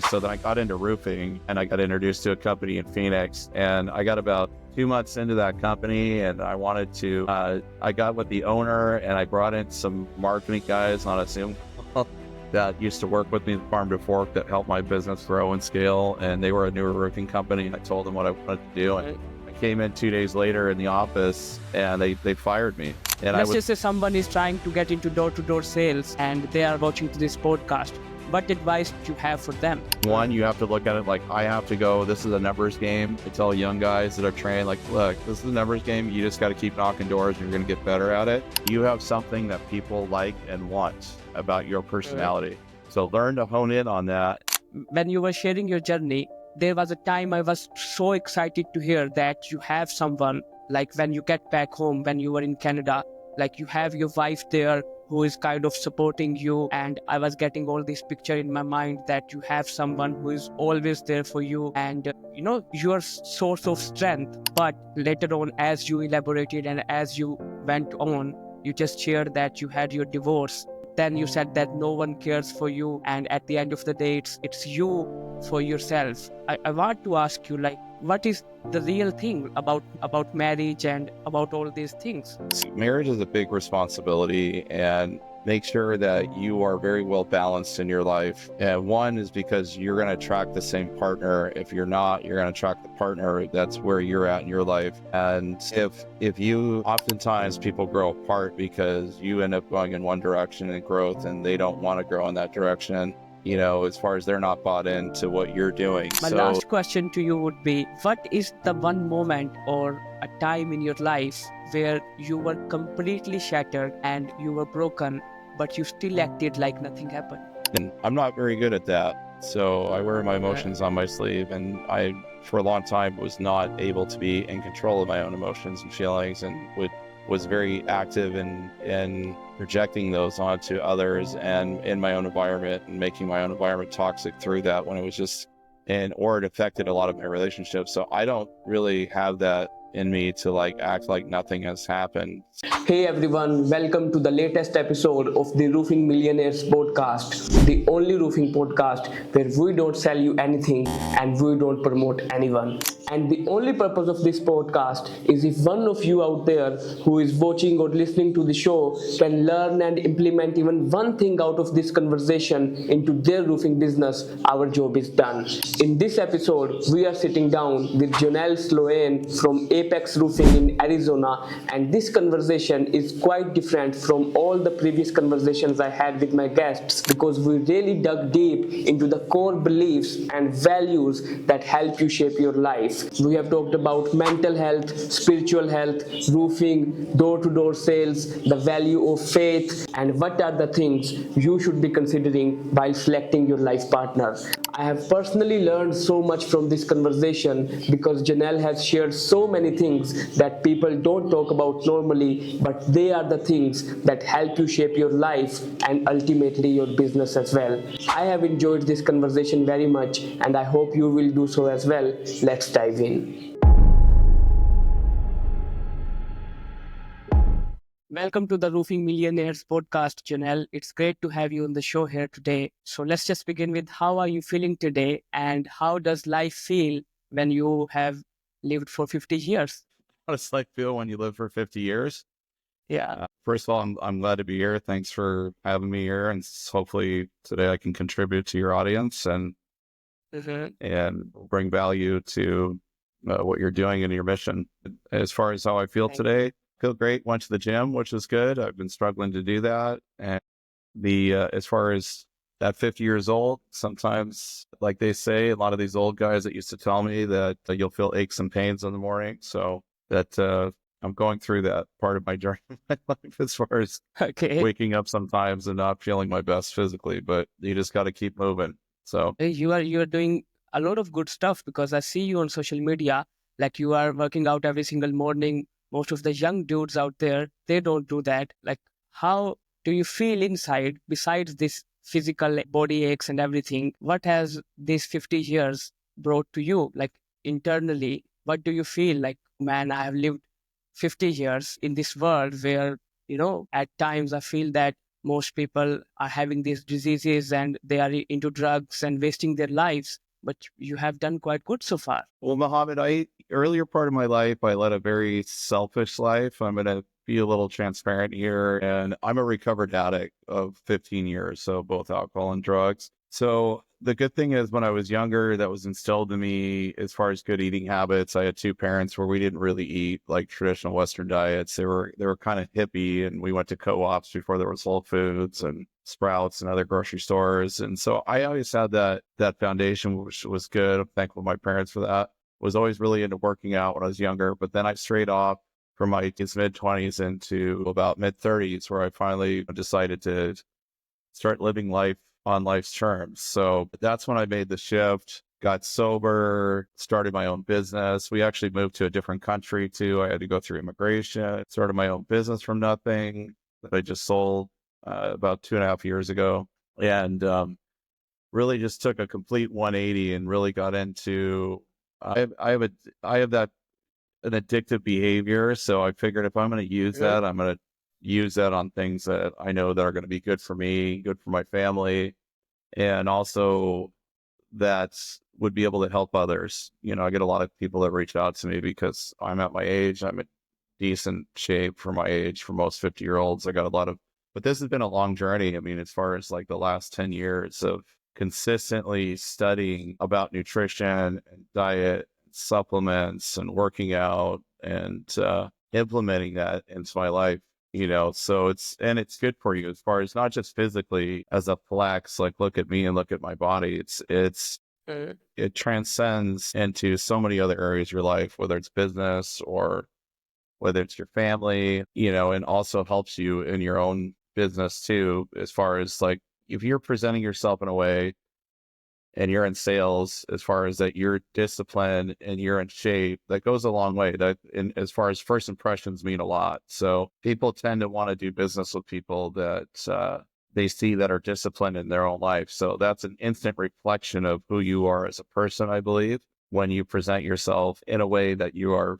So then I got into roofing and I got introduced to a company in Phoenix, and I got about 2 months into that company and I wanted to, I got with the owner and I brought in some marketing guys on a Zoom call that used to work with me at Farm to Fork that helped my business grow and scale. And they were a newer roofing company. I told them what I wanted to do. And I came in 2 days later in the office and they fired me. And let's just say someone is trying to get into door-to-door sales and they are watching this podcast. What advice do you have for them? One, you have to look at it like, I have to go, this is a numbers game. I tell young guys that are trained, like, look, this is a numbers game. You just got to keep knocking doors and you're going to get better at it. You have something that people like and want about your personality. So learn to hone in on that. When you were sharing your journey, there was a time I was so excited to hear that you have someone, like when you get back home, when you were in Canada, like you have your wife there who is kind of supporting you. And I was getting all this picture in my mind that you have someone who is always there for you and, your source of strength. But later on, as you elaborated and as you went on, you just shared that you had your divorce. Then you said that no one cares for you. And at the end of the day, it's you for yourself. I want to ask you, like, what is the real thing about marriage and about all these things? Marriage is a big responsibility, and make sure that you are very well balanced in your life. And one is because you're going to attract the same partner. If you're not, you're going to attract the partner that's where you're at in your life. And if you, oftentimes people grow apart because you end up going in one direction in growth and they don't want to grow in that direction, as far as they're not bought into what you're doing. My last question to you would be, what is the one moment or a time in your life where you were completely shattered and you were broken, but you still acted like nothing happened? And I'm not very good at that. So I wear my emotions on my sleeve, and I, for a long time, was not able to be in control of my own emotions and feelings, and was very active in projecting those onto others and in my own environment, and making my own environment toxic through that when it was just, or it affected a lot of my relationships. So I don't really have that in me to act like nothing has happened. Hey everyone, welcome to the latest episode of the Roofing Millionaires podcast, the only roofing podcast where we don't sell you anything and we don't promote anyone. And the only purpose of this podcast is if one of you out there who is watching or listening to the show can learn and implement even one thing out of this conversation into their roofing business, our job is done. In this episode, we are sitting down with Jonnel from Apex Roofing in Arizona, and this conversation is quite different from all the previous conversations I had with my guests because we really dug deep into the core beliefs and values that help you shape your life. We have talked about mental health, spiritual health, roofing, door-to-door sales, the value of faith, and what are the things you should be considering while selecting your life partner. I have personally learned so much from this conversation because Jonnel has shared so many things that people don't talk about normally, but they are the things that help you shape your life and ultimately your business as well. I have enjoyed this conversation very much, and I hope you will do so as well. Let's dive in. Welcome to the Roofing Millionaires podcast, Jonnel. It's great to have you on the show here today. So let's just begin with, how are you feeling today and how does life feel when you have lived for 50 years? How does life feel when you live for 50 years? Yeah. First of all, I'm glad to be here. Thanks for having me here. And hopefully today I can contribute to your audience and bring value to what you're doing in your mission. As far as how I feel today, feel great. Went to the gym, which is good. I've been struggling to do that. And as far as at 50 years old, sometimes, like they say, a lot of these old guys that used to tell me that you'll feel aches and pains in the morning. So that I'm going through that part of my journey in my life as far as waking up sometimes and not feeling my best physically, but you just got to keep moving. So you are doing a lot of good stuff because I see you on social media, like you are working out every single morning. Most of the young dudes out there, they don't do that. Like, how do you feel inside besides this physical body aches and everything? What has these 50 years brought to you? Like internally, what do you feel like, man, I have lived 50 years in this world where, at times I feel that most people are having these diseases and they are into drugs and wasting their lives. But you have done quite good so far. Well, Mohammed, earlier part of my life, I led a very selfish life. I'm going to be a little transparent here. And I'm a recovered addict of 15 years, so both alcohol and drugs. So the good thing is when I was younger, that was instilled in me as far as good eating habits. I had two parents where we didn't really eat like traditional Western diets. They were kind of hippie, and we went to co-ops before there was Whole Foods and Sprouts and other grocery stores. And so I always had that foundation, which was good. I'm thankful to my parents for that. Was always really into working out when I was younger, but then I strayed off from my mid-20s into about mid-30s, where I finally decided to start living life on life's terms. So that's when I made the shift, got sober, started my own business. We actually moved to a different country too. I had to go through immigration, started my own business from nothing that I just sold about 2.5 years ago. And really just took a complete 180 and really got into, I have that an addictive behavior. So I figured if I'm going to use that, I'm going to use that on things that I know that are going to be good for me, good for my family, and also that would be able to help others. I get a lot of people that reach out to me because I'm at my age, I'm in decent shape for my age. For most 50-year-olds, I got a lot of, but this has been a long journey. I mean, as far as like the last 10 years of consistently studying about nutrition and diet, supplements and working out and implementing that into my life. So it's good for you as far as not just physically as a flex, like look at me and look at my body. It transcends into so many other areas of your life, whether it's business or whether it's your family, and also helps you in your own business too, as far as like, if you're presenting yourself in a way and you're in sales, as far as that you're disciplined and you're in shape, that goes a long way. That, as far as first impressions mean a lot. So people tend to want to do business with people that they see that are disciplined in their own life. So that's an instant reflection of who you are as a person, I believe, when you present yourself in a way that you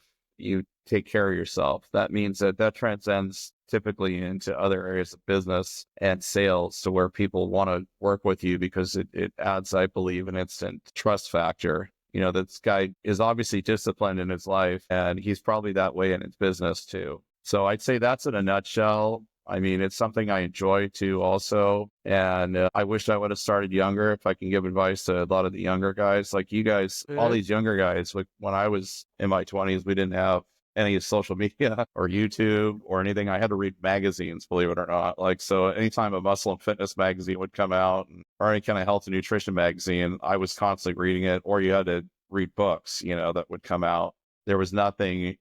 take care of yourself. That means that transcends typically into other areas of business and sales, to where people want to work with you because it adds, I believe, an instant trust factor. This guy is obviously disciplined in his life, and he's probably that way in his business too. So I'd say that's in a nutshell. I mean, it's something I enjoy too also. And I wish I would have started younger. If I can give advice to a lot of the younger guys, like you guys, all these younger guys, like when I was in my 20s, we didn't have any social media or YouTube or anything. I had to read magazines, believe it or not. Like, so anytime a muscle and fitness magazine would come out, or any kind of health and nutrition magazine, I was constantly reading it. Or you had to read books, that would come out. There was nothing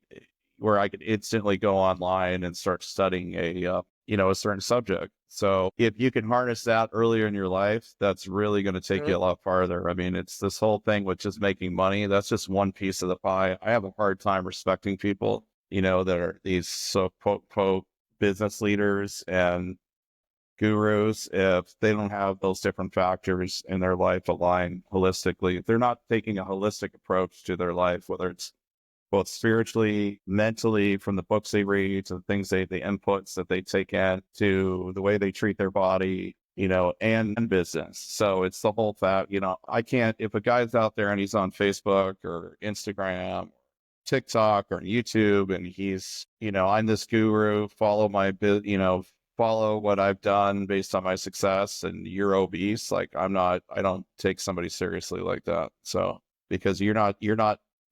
where I could instantly go online and start studying a certain subject. So if you can harness that earlier in your life, that's really going to take you a lot farther. I mean, it's this whole thing with just making money. That's just one piece of the pie. I have a hard time respecting people, that are these so quote business leaders and gurus if they don't have those different factors in their life aligned holistically. If they're not taking a holistic approach to their life, whether it's both spiritually, mentally, from the books they read, to the things the inputs that they take in, to the way they treat their body, and business. So it's the whole fact, I can't, if a guy's out there and he's on Facebook or Instagram, TikTok or YouTube, and he's, I'm this guru, follow follow what I've done based on my success, and you're obese. Like I don't take somebody seriously like that. So, because you're not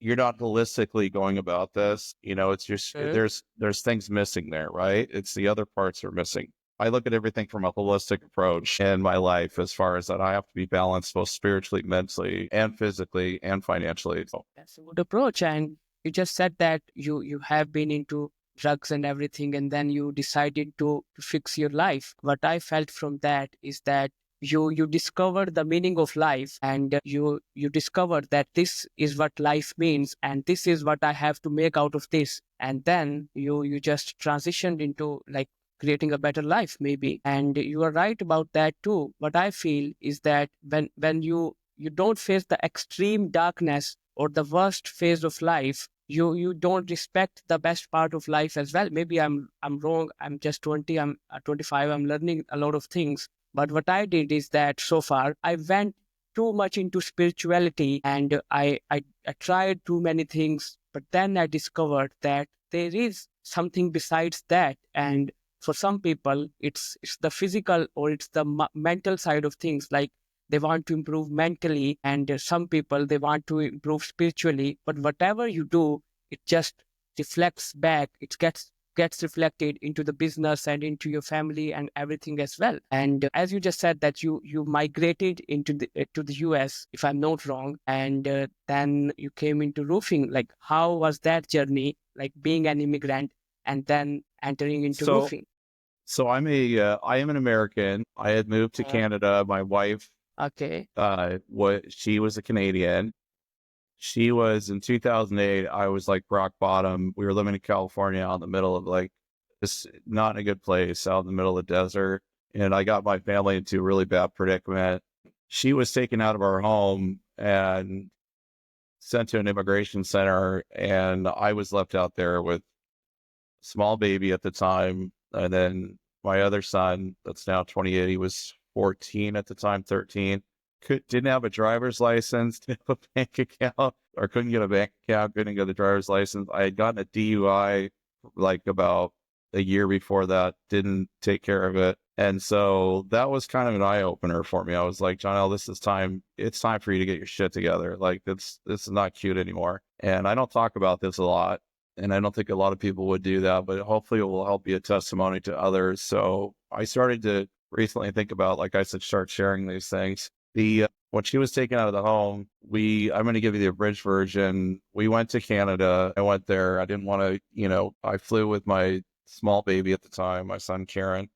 holistically going about this, it's just, there's things missing there, right? It's the other parts are missing. I look at everything from a holistic approach in my life, as far as that I have to be balanced both spiritually, mentally, and physically, and financially. So That's a good approach. And you just said that you have been into drugs and everything, and then you decided to fix your life. What I felt from that is that you discovered the meaning of life, and you discovered that this is what life means, and this is what I have to make out of this. And then you just transitioned into like creating a better life maybe. And you are right about that too. What I feel is that when you don't face the extreme darkness or the worst phase of life, you don't respect the best part of life as well. Maybe I'm wrong. I'm just 20. I'm 25. I'm learning a lot of things. But what I did is that so far I went too much into spirituality, and I tried too many things. But then I discovered that there is something besides that, and for some people it's the physical or it's the mental side of things. Like they want to improve mentally, and some people they want to improve spiritually. But whatever you do, it just reflects back. It gets reflected into the business and into your family and everything as well. And as you just said that you migrated into the to the US, if I'm not wrong, and then you came into roofing. Like, how was that journey, like being an immigrant and then entering into So, roofing? so I am an American. I had moved to Uh, Canada. My wife, okay. she was a Canadian. She was in 2008. I was like rock bottom. We were living in California out in the middle of like this, not in a good place, out in the middle of the desert. And I got my family into a really bad predicament. She was taken out of our home and sent to an immigration center. And I was left out there with a small baby at the time. And then my other son, that's now 28, he was 14 at the time, 13. Didn't have a driver's license, didn't have a bank account, or couldn't get a bank account, couldn't get a driver's license. I had gotten a DUI like about a year before that, didn't take care of it. And so that was kind of an eye opener for me. I was like, Jonnel, this is time. It's time for you to get your shit together. Like this is not cute anymore. And I don't talk about this a lot. And I don't think a lot of people would do that, but hopefully it will help be a testimony to others. So I started to recently think about, like I said, start sharing these things. When she was taken out of the home, I'm going to give you the abridged version. We went to Canada. I went there. I didn't want to, I flew with my small baby at the time, my son Karen,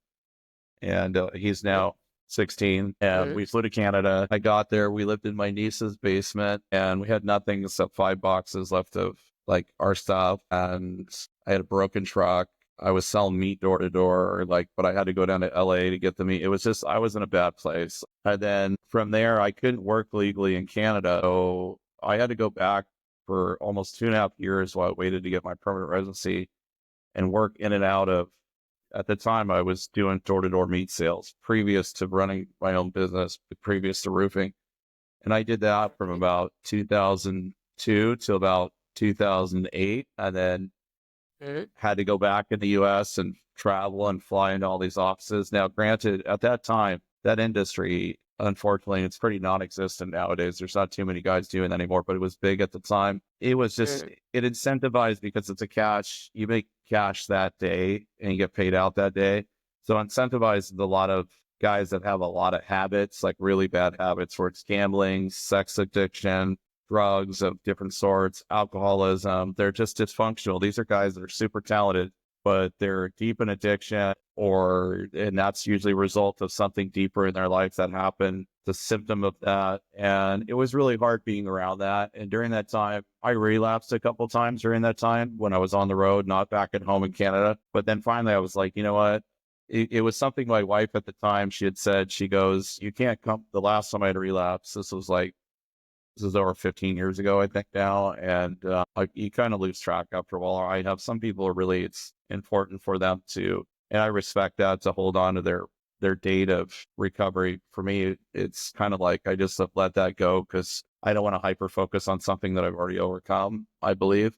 and he's now 16. And we flew to Canada. I got there. We lived in my niece's basement, and we had nothing except 5 boxes left of like our stuff. And I had a broken truck. I was selling meat door to door, but I had to go down to LA to get the meat. It was just, I was in a bad place. And then from there, I couldn't work legally in Canada. So I had to go back for almost 2.5 years while I waited to get my permanent residency and work in and out of, at the time, I was doing door to door meat sales previous to running my own business, previous to roofing. And I did that from about 2002 till about 2008. And then had to go back in the US and travel and fly into all these offices. Now, granted, at that time, that industry, unfortunately, it's pretty non-existent nowadays. There's not too many guys doing that anymore, but it was big at the time. It was just, it incentivized because it's a cash, you make cash that day and you get paid out that day. So incentivized a lot of guys that have a lot of habits, like really bad habits, where it's gambling, sex addiction, drugs of different sorts, alcoholism. They're just dysfunctional. These are guys that are super talented, but they're deep in addiction, and that's usually a result of something deeper in their life that happened, the symptom of that. And it was really hard being around that. And during that time, I relapsed a couple times during that time when I was on the road, not back at home in Canada. But then finally I was like, you know what? It was something my wife at the time, she had said, she goes, you can't come. The last time I had a relapse, this is over 15 years ago, I think now. And you kind of lose track after a while. I have some people are really, it's important for them to, and I respect that, to hold on to their date of recovery. For me, it's kind of like, I just let that go because I don't want to hyper focus on something that I've already overcome, I believe.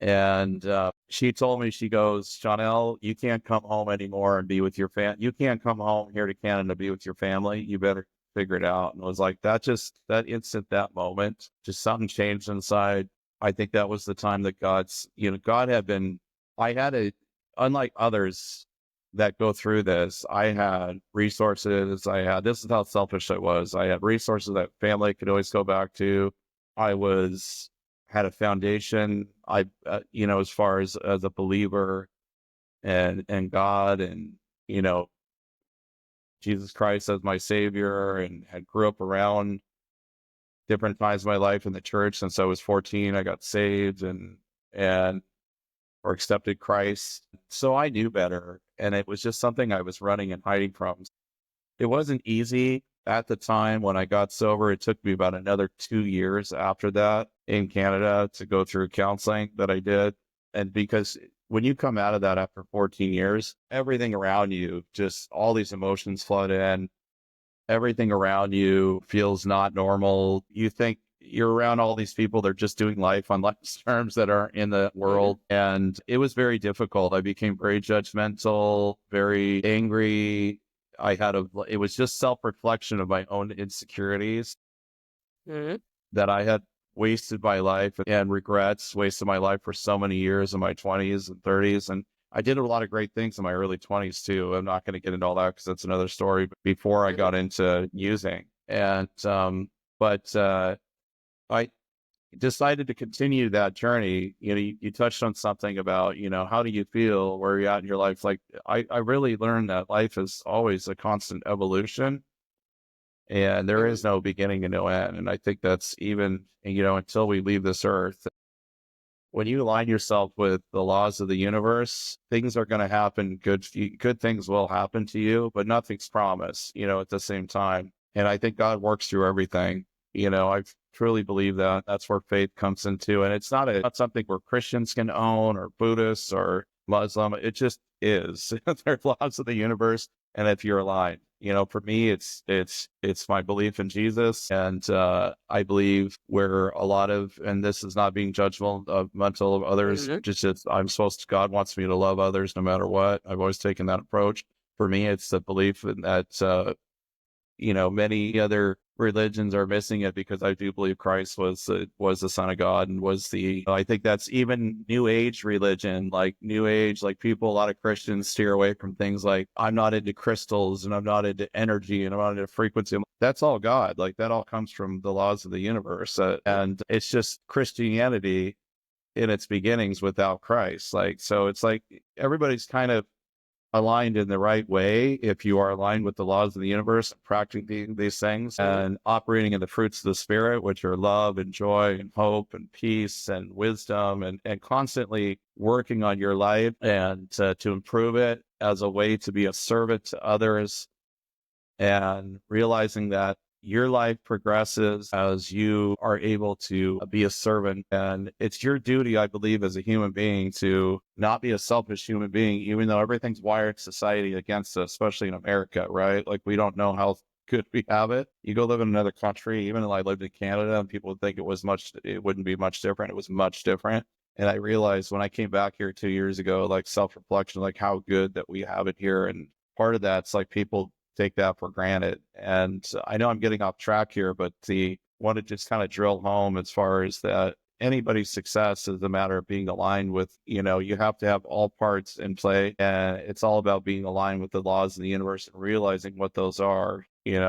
And she told me, she goes, Jonnel, you can't come home anymore and be with your family. You can't come home here to Canada to be with your family. You better figure it out. And I was like, that instant, that moment, just something changed inside. I think that was the time that God had been, unlike others that go through this, I had resources. This is how selfish I was. I had resources that family could always go back to. Had a foundation. As far as a believer and God and, Jesus Christ as my savior, and had grew up around different times of my life in the church. Since I was 14, I got saved or accepted Christ. So I knew better. And it was just something I was running and hiding from. It wasn't easy at the time when I got sober. It took me about another 2 years after that. in Canada to go through counseling that I did. And because when you come out of that after 14 years, everything around you, just all these emotions flood in, everything around you feels not normal. You think you're around all these people, they're just doing life on life's terms that aren't in the world. And it was very difficult. I became very judgmental, very angry. It was just self-reflection of my own insecurities that I had wasted my life and regrets, wasted my life for so many years in my 20s and 30s. And I did a lot of great things in my early 20s too. I'm not going to get into all that because that's another story. But before I got into using, and I decided to continue that journey. You touched on something about, how do you feel, where you're at in your life? Like I really learned that life is always a constant evolution and there is no beginning and no end. And I think that's even, until we leave this earth, when you align yourself with the laws of the universe, things are going to happen. Good things will happen to you, but nothing's promised, at the same time. And I think God works through everything. I truly believe that. That's where faith comes into. And it's not something where Christians can own or Buddhists or Muslim. It just is. There are laws of the universe. And if you're aligned, for me, it's my belief in Jesus. And I believe where a lot of, and this is not being judgmental of others, just God wants me to love others no matter what. I've always taken that approach. For me, it's the belief in that, many other religions are missing it because I do believe Christ was the Son of God and I think that's even New Age religion, like New Age, like a lot of Christians steer away from things like, I'm not into crystals and I'm not into energy and I'm not into frequency. That's all God. Like that all comes from the laws of the universe. And it's just Christianity in its beginnings without Christ. So it's like everybody's kind of aligned in the right way if you are aligned with the laws of the universe, practicing these things and operating in the fruits of the spirit, which are love and joy and hope and peace and wisdom and constantly working on your life and to improve it as a way to be a servant to others and realizing that your life progresses as you are able to be a servant. And it's your duty, I believe, as a human being to not be a selfish human being, even though everything's wired society against us, especially in America, right? Like we don't know how good we have it. You go live in another country, even though I lived in Canada and people would think it wouldn't be much different. It was much different. And I realized when I came back here 2 years ago, like self-reflection, like how good that we have it here. And part of that's like people take that for granted. And I know I'm getting off track here, but want to just kind of drill home as far as that anybody's success is a matter of being aligned with, you have to have all parts in play. And it's all about being aligned with the laws of the universe and realizing what those are,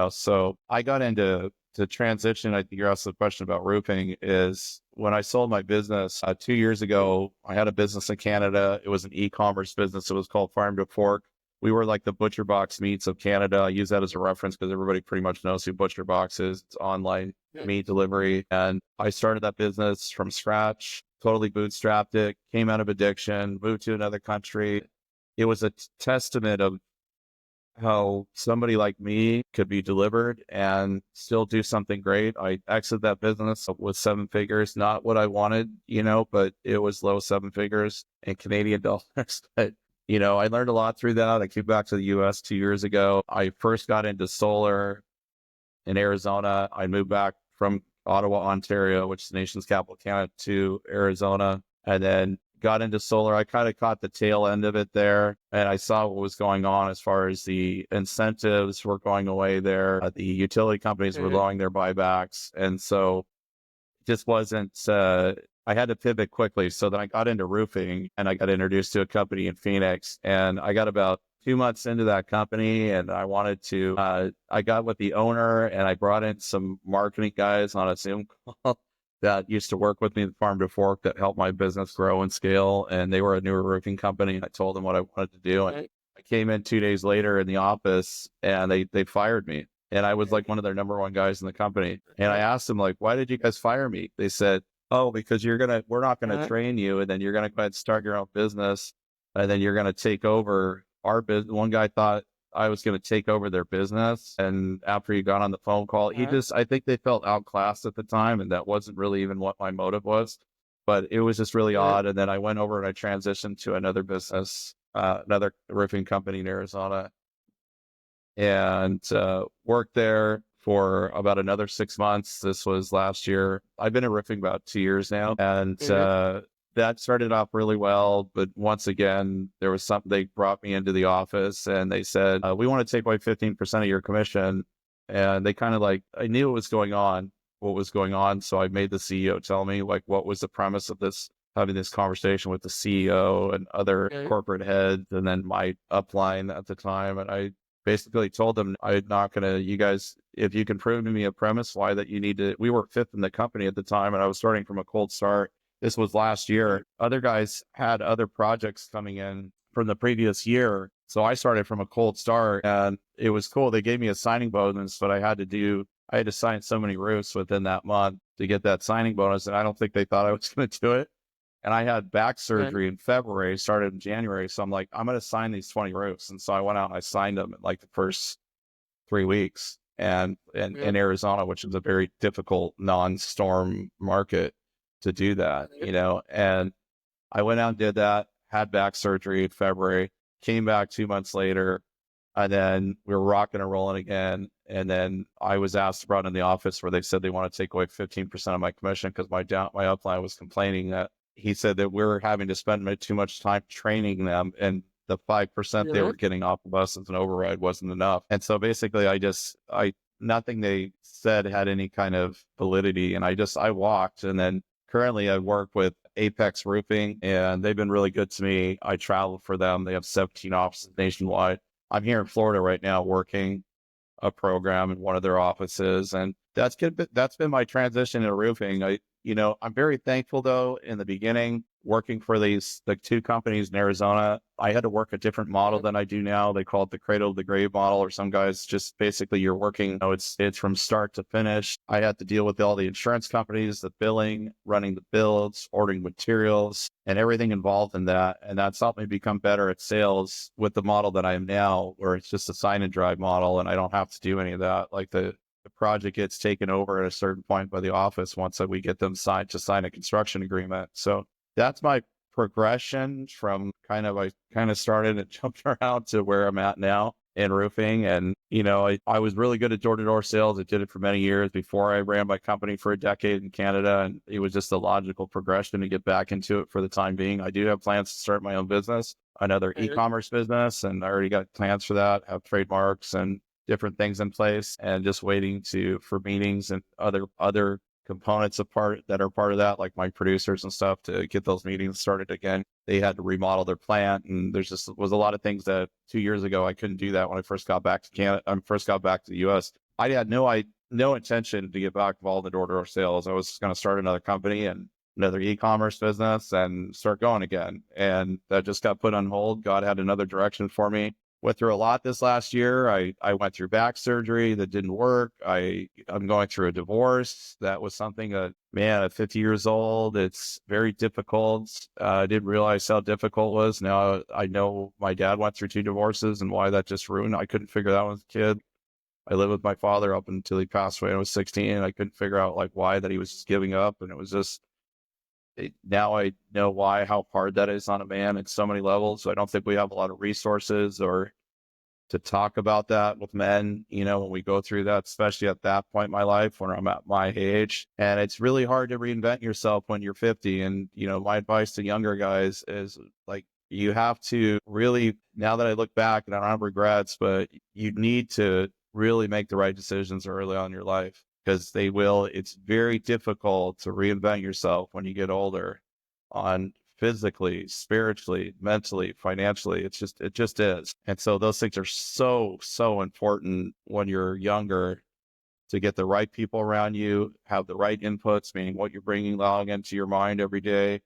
So I got into the transition. I think you're asking the question about roofing is when I sold my business 2 years ago, I had a business in Canada. It was an e-commerce business. It was called Farm to Fork. We were like the Butcher Box Meats of Canada. I use that as a reference because everybody pretty much knows who Butcher Box is. It's online meat delivery. And I started that business from scratch, totally bootstrapped it, came out of addiction, moved to another country. It was a testament of how somebody like me could be delivered and still do something great. I exited that business with 7 figures, not what I wanted, but it was low 7 figures in Canadian dollars. But I learned a lot through that. I came back to the US 2 years ago. I first got into solar in Arizona. I moved back from Ottawa, Ontario, which is the nation's capital of Canada, to Arizona, and then got into solar. I kind of caught the tail end of it there, and I saw what was going on as far as the incentives were going away there. The utility companies were lowering their buybacks, and so it just wasn't I had to pivot quickly. So then I got into roofing and I got introduced to a company in Phoenix, and I got about 2 months into that company and I wanted to, I got with the owner and I brought in some marketing guys on a Zoom call that used to work with me at Farm to Fork that helped my business grow and scale. And they were a newer roofing company. I told them what I wanted to do. And I came in 2 days later in the office and they fired me. And I was like one of their number one guys in the company. And I asked them like, why did you guys fire me? They said, oh, because we're not going to train you. And then you're going to go ahead and start your own business. And then you're going to take over our business. One guy thought I was going to take over their business. And after he got on the phone call, I think they felt outclassed at the time. And that wasn't really even what my motive was, but it was just really odd. And then I went over and I transitioned to another business, another roofing company in Arizona, and worked there for about another 6 months. This was last year. I've been in roofing about 2 years now, and that started off really well. But once again, there was something. They brought me into the office and they said, "We want to take away 15% of your commission." And they kind of like, I knew what was going on. So I made the CEO tell me like what was the premise of this, having this conversation with the CEO and other corporate heads, and then my upline at the time. And I basically told them, I'm not going to, you guys, if you can prove to me a premise why that you need to, we were fifth in the company at the time, and I was starting from a cold start. This was last year. Other guys had other projects coming in from the previous year. So I started from a cold start, and it was cool. They gave me a signing bonus, but I had to sign so many roofs within that month to get that signing bonus. And I don't think they thought I was going to do it. And I had back surgery in February, started in January. So I'm like, I'm going to sign these 20 roofs. And so I went out and I signed them in like the first 3 weeks, and in Arizona, which is a very difficult non-storm market to do that, and I went out and did that, had back surgery in February, came back 2 months later, and then we were rocking and rolling again. And then I was asked to brought in the office where they said they want to take away 15% of my commission because my upline was complaining that he said that we're having to spend too much time training them, and the 5% they were getting off of us as an override wasn't enough. And so basically nothing they said had any kind of validity. And I walked, and then currently I work with Apex Roofing, and they've been really good to me. I travel for them. They have 17 offices nationwide. I'm here in Florida right now working a program in one of their offices, and that's good. That's been my transition to roofing. I'm very thankful though. In the beginning, working for the two companies in Arizona, I had to work a different model than I do now. They call it the cradle to the grave model, or some guys just basically you're working, it's from start to finish. I had to deal with all the insurance companies, the billing, running the builds, ordering materials, and everything involved in that. And that's helped me become better at sales with the model that I am now, where it's just a sign and drive model, and I don't have to do any of that. Like the project gets taken over at a certain point by the office once we get them signed to sign a construction agreement. So that's my progression from I kind of started and jumped around to where I'm at now in roofing. And, I was really good at door-to-door sales. I did it for many years before I ran my company for a decade in Canada. And it was just a logical progression to get back into it for the time being. I do have plans to start my own business, another e-commerce business, and I already got plans for that, have trademarks and different things in place, and just waiting for meetings and other components that are part of that, like my producers and stuff, to get those meetings started again. They had to remodel their plant, and was a lot of things that 2 years ago I couldn't do that when I first got back to Canada. First got back to the U.S. I had no intention to get back involved in door-to-door sales. I was going to start another company and another e-commerce business and start going again, and that just got put on hold. God had another direction for me. Went through a lot this last year. I went through back surgery that didn't work. I'm going through a divorce. That was something at 50 years old, it's very difficult. I didn't realize how difficult it was. Now I know my dad went through 2 divorces and why that just ruined. I couldn't figure that out as a kid. I lived with my father up until he passed away when I was 16. And I couldn't figure out why that he was just giving up. And it was just, now I know how hard that is on a man at so many levels. So I don't think we have a lot of resources or to talk about that with men, when we go through that, especially at that point in my life when I'm at my age. And it's really hard to reinvent yourself when you're 50. And, my advice to younger guys is you have to really, now that I look back and I don't have regrets, but you need to really make the right decisions early on in your life, because it's very difficult to reinvent yourself when you get older, on physically, spiritually, mentally, financially. It just is. And so those things are so, so important when you're younger, to get the right people around you, have the right inputs, meaning what you're bringing along into your mind every day,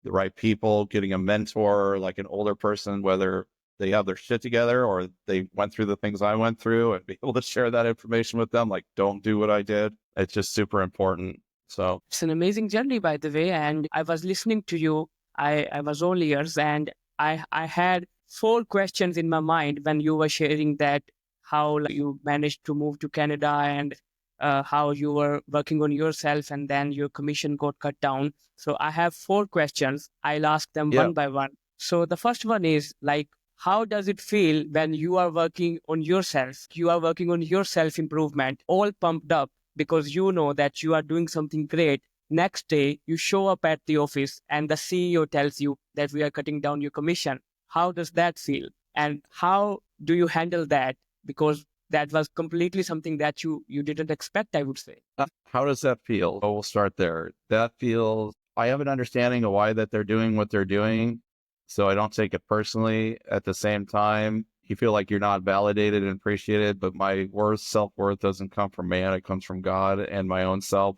the right people, getting a mentor, like an older person, whether they have their shit together or they went through the things I went through, and be able to share that information with them. Don't do what I did. It's just super important. So it's an amazing journey, by the way. And I was listening to you. I was all ears, and I had four questions in my mind when you were sharing that how you managed to move to Canada and how you were working on yourself and then your commission got cut down. So I have four questions. I'll ask them Yeah. one by one. So the first one is like, how does it feel when you are working on yourself? You are working on your self improvement, all pumped up because you know that you are doing something great. Next day, you show up at the office and the CEO tells you that we are cutting down your commission. How does that feel? And how do you handle that? Because that was completely something that you didn't expect, I would say. How does that feel? Oh, we'll start there. That feels, I have an understanding of why that they're doing what they're doing, so I don't take it personally. At the same time, you feel like you're not validated and appreciated, but my self-worth doesn't come from man, it comes from God and my own self.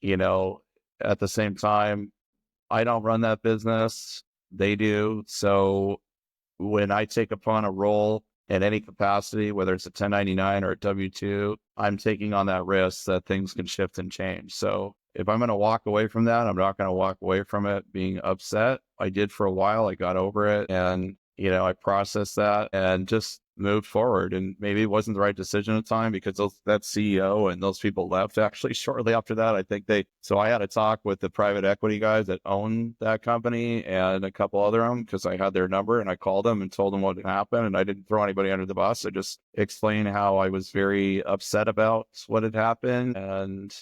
You know, at the same time, I don't run that business, they do. So when I take upon a role in any capacity, whether it's a 1099 or a W-2, I'm taking on that risk that things can shift and change. So if I'm going to walk away from that, I'm not going to walk away from it being upset. I did for a while. I got over it and, I processed that and just moved forward. And maybe it wasn't the right decision at the time because that CEO and those people left actually shortly after that. I think so I had a talk with the private equity guys that own that company and a couple other them because I had their number and I called them and told them what had happened. And I didn't throw anybody under the bus. I just explained how I was very upset about what had happened and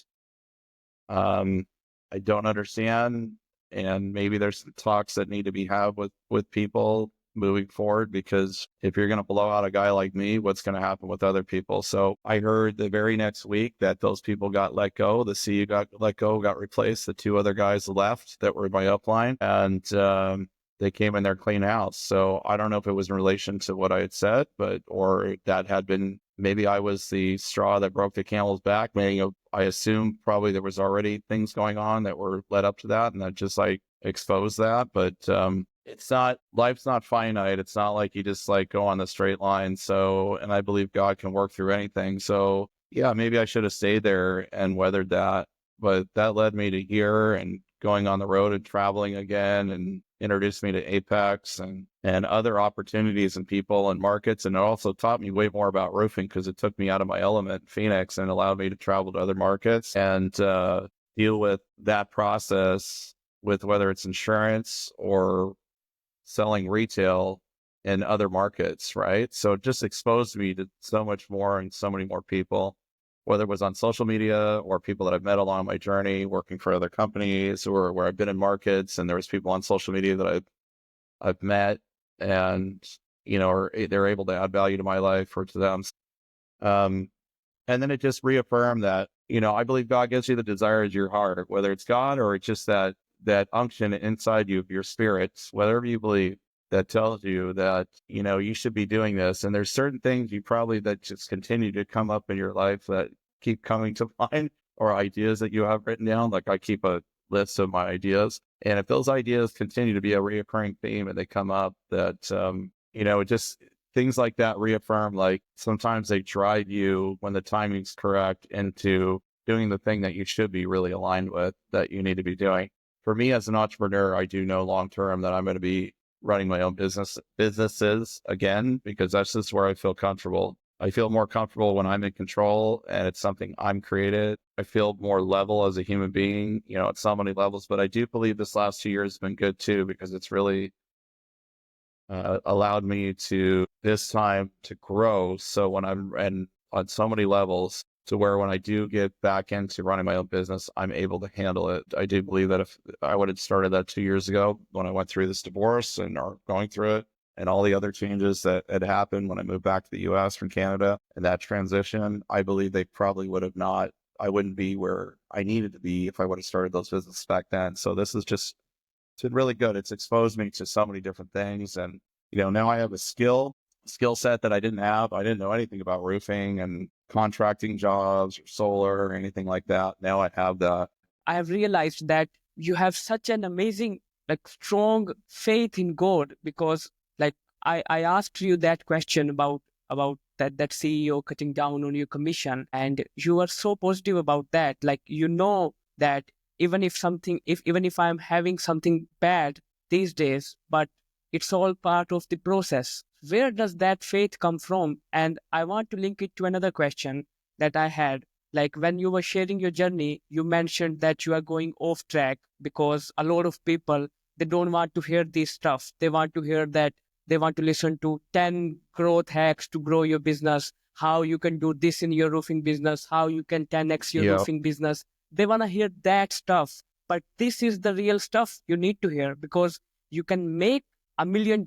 I don't understand. And maybe there's some talks that need to be had with people moving forward, because if you're going to blow out a guy like me, what's going to happen with other people? So I heard the very next week that those people got let go. The CEO got let go, got replaced. The two other guys left that were my upline, and they came in there clean house. So I don't know if it was in relation to what I had said, or that had been, maybe I was the straw that broke the camel's back. Meaning I assume probably there was already things going on that were led up to that, and that just like exposed that. But life's not finite. It's not like you just like go on the straight line. So, and I believe God can work through anything. So yeah, maybe I should have stayed there and weathered that, but that led me to here and going on the road and traveling again, and introduced me to Apex and other opportunities and people and markets. And it also taught me way more about roofing because it took me out of my element in Phoenix and allowed me to travel to other markets and deal with that process with whether it's insurance or selling retail in other markets, right? So it just exposed me to so much more and so many more people, whether it was on social media or people that I've met along my journey working for other companies, or where I've been in markets and there was people on social media that I've met and, or they're able to add value to my life or to them. And then it just reaffirmed that, I believe God gives you the desires of your heart, whether it's God or it's just that unction inside you of your spirits, whatever you believe, that tells you that, you should be doing this. And there's certain things that just continue to come up in your life that keep coming to mind, or ideas that you have written down. Like I keep a list of my ideas. And if those ideas continue to be a reoccurring theme and they come up, that, it just, things like that reaffirm, like sometimes they drive you when the timing's correct into doing the thing that you should be really aligned with, that you need to be doing. For me as an entrepreneur, I do know long-term that I'm going to be running my own businesses again, because that's just where I feel comfortable. I feel more comfortable when I'm in control and it's something I'm created. I feel more level as a human being, at so many levels. But I do believe this last 2 years has been good too, because it's really allowed me to this time to grow. So when and on so many levels, to where when I do get back into running my own business, I'm able to handle it. I do believe that if I would have started that 2 years ago when I went through this divorce and are going through it, and all the other changes that had happened when I moved back to the US from Canada, and that transition, I believe they probably would have not, I wouldn't be where I needed to be if I would have started those businesses back then. So this is just, it's been really good. It's exposed me to so many different things. And, now I have a skill set that I didn't have. I didn't know anything about roofing and contracting jobs or solar or anything like that. Now I have that. I have realized that you have such an amazing, strong faith in God, because I asked you that question about that CEO cutting down on your commission, and you are so positive about that. That even if I'm having something bad these days, but It's all part of the process. Where does that faith come from? And I want to link it to another question that I had. Like when you were sharing your journey, you mentioned that you are going off track because a lot of people, they don't want to hear this stuff. They want to hear that, they want to listen to 10 growth hacks to grow your business, how you can do this in your roofing business, how you can 10x your Yeah. roofing business. They want to hear that stuff. But this is the real stuff you need to hear, because you can make $1 million,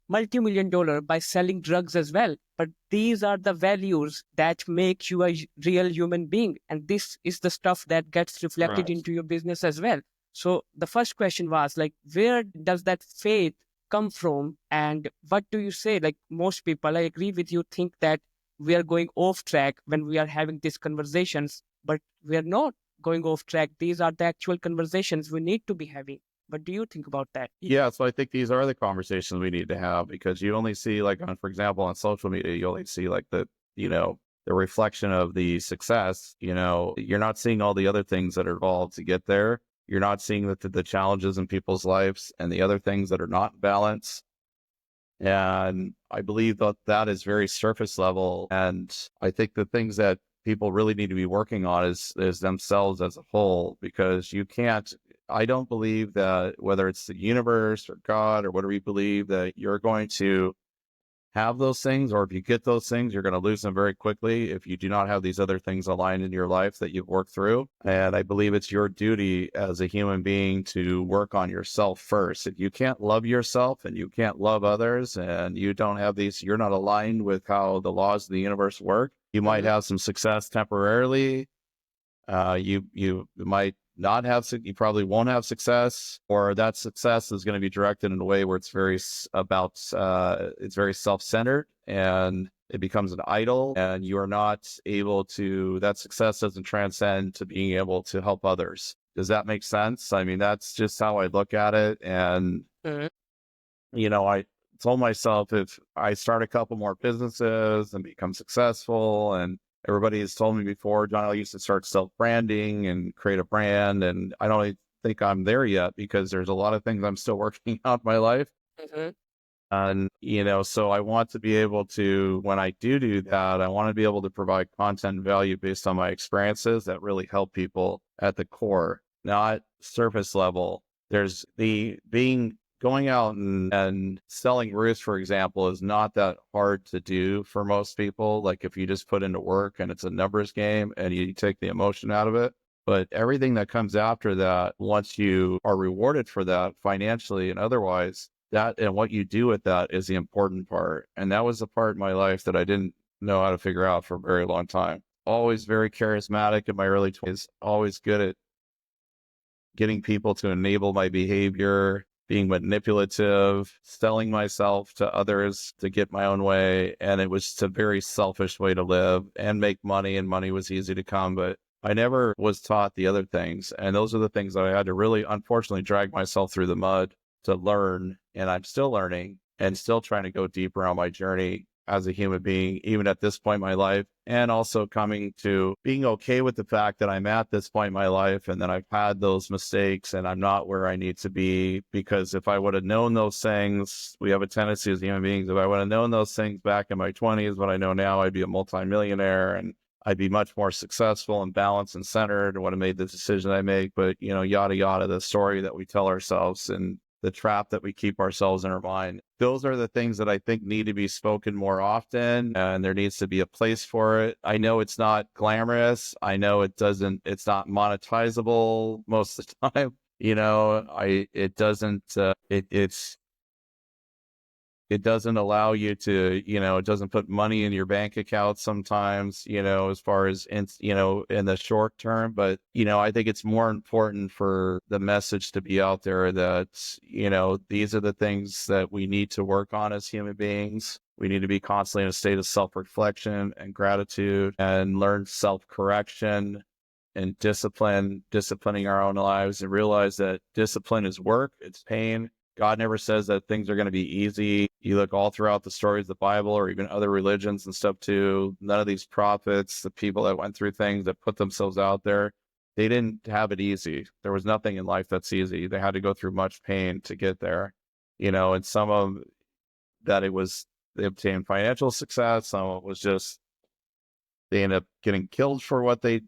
multi-million dollar by selling drugs as well. But these are the values that make you a real human being. And this is the stuff that gets reflected Right. into your business as well. So the first question was like, where does that faith come from? And what do you say? Like most people, I agree with you, think that we are going off track when we are having these conversations, but we are not going off track. These are the actual conversations we need to be having. What do you think about that? Yeah, so I think these are the conversations we need to have, because you only see, like, on, for example, on social media, you only see like the reflection of the success. You're not seeing all the other things that are involved to get there. You're not seeing the challenges in people's lives and the other things that are not in balance. And I believe that that is very surface level. And I think the things that people really need to be working on is themselves as a whole, because I don't believe that whether it's the universe or God or whatever you believe, that you're going to have those things, or if you get those things, you're going to lose them very quickly if you do not have these other things aligned in your life that you've worked through. And I believe it's your duty as a human being to work on yourself first. If you can't love yourself and you can't love others, and you don't have these, you're not aligned with how the laws of the universe work, you might have some success temporarily. You might not have, you probably won't have success, or that success is going to be directed in a way where it's it's very self-centered, and it becomes an idol, and you are not able to, that success doesn't transcend to being able to help others. Does that make sense? I mean, that's just how I look at it. And, I told myself, if I start a couple more businesses and become successful, and everybody has told me before, Jonnel, used to start self-branding and create a brand. And I don't even think I'm there yet, because there's a lot of things I'm still working out in my life. And, so I want to be able to, when I do that, I want to be able to provide content and value based on my experiences that really help people at the core, not surface level. There's going out and selling roofs, for example, is not that hard to do for most people. Like if you just put into work and it's a numbers game and you take the emotion out of it. But everything that comes after that, once you are rewarded for that financially and otherwise, that and what you do with that is the important part. And that was the part in my life that I didn't know how to figure out for a very long time. Always very charismatic in my early 20s, always good at getting people to enable my behavior, being manipulative, selling myself to others to get my own way. And it was just a very selfish way to live and make money, and money was easy to come. But I never was taught the other things. And those are the things that I had to really, unfortunately, drag myself through the mud to learn. And I'm still learning and still trying to go deeper on my journey as a human being, even at this point in my life, and also coming to being okay with the fact that I'm at this point in my life and that I've had those mistakes and I'm not where I need to be. Because if I would have known those things, we have a tendency as human beings, if I would have known those things back in my 20s, what I know now, I'd be a multimillionaire and I'd be much more successful and balanced and centered, and would have made the decision I make. But, yada, yada, the story that we tell ourselves and the trap that we keep ourselves in our mind. Those are the things that I think need to be spoken more often, and there needs to be a place for it. I know it's not glamorous. I know it's not monetizable most of the time. It doesn't allow you to, it doesn't put money in your bank account sometimes, as far as, in the short term. But, I think it's more important for the message to be out there that, these are the things that we need to work on as human beings. We need to be constantly in a state of self-reflection and gratitude, and learn self-correction and disciplining our own lives, and realize that discipline is work, it's pain. God never says that things are going to be easy. You look all throughout the stories of the Bible, or even other religions and stuff too. None of these prophets, the people that went through things, that put themselves out there, they didn't have it easy. There was nothing in life that's easy. They had to go through much pain to get there. and some of that they obtained financial success. Some of it was just they end up getting killed for what they,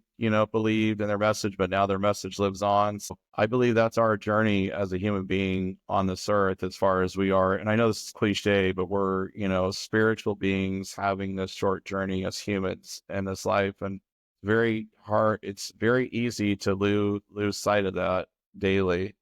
believed in their message, but now their message lives on. So I believe that's our journey as a human being on this earth as far as we are. And I know this is cliche, but we're, spiritual beings having this short journey as humans in this life. And very hard. It's very easy to lose sight of that daily.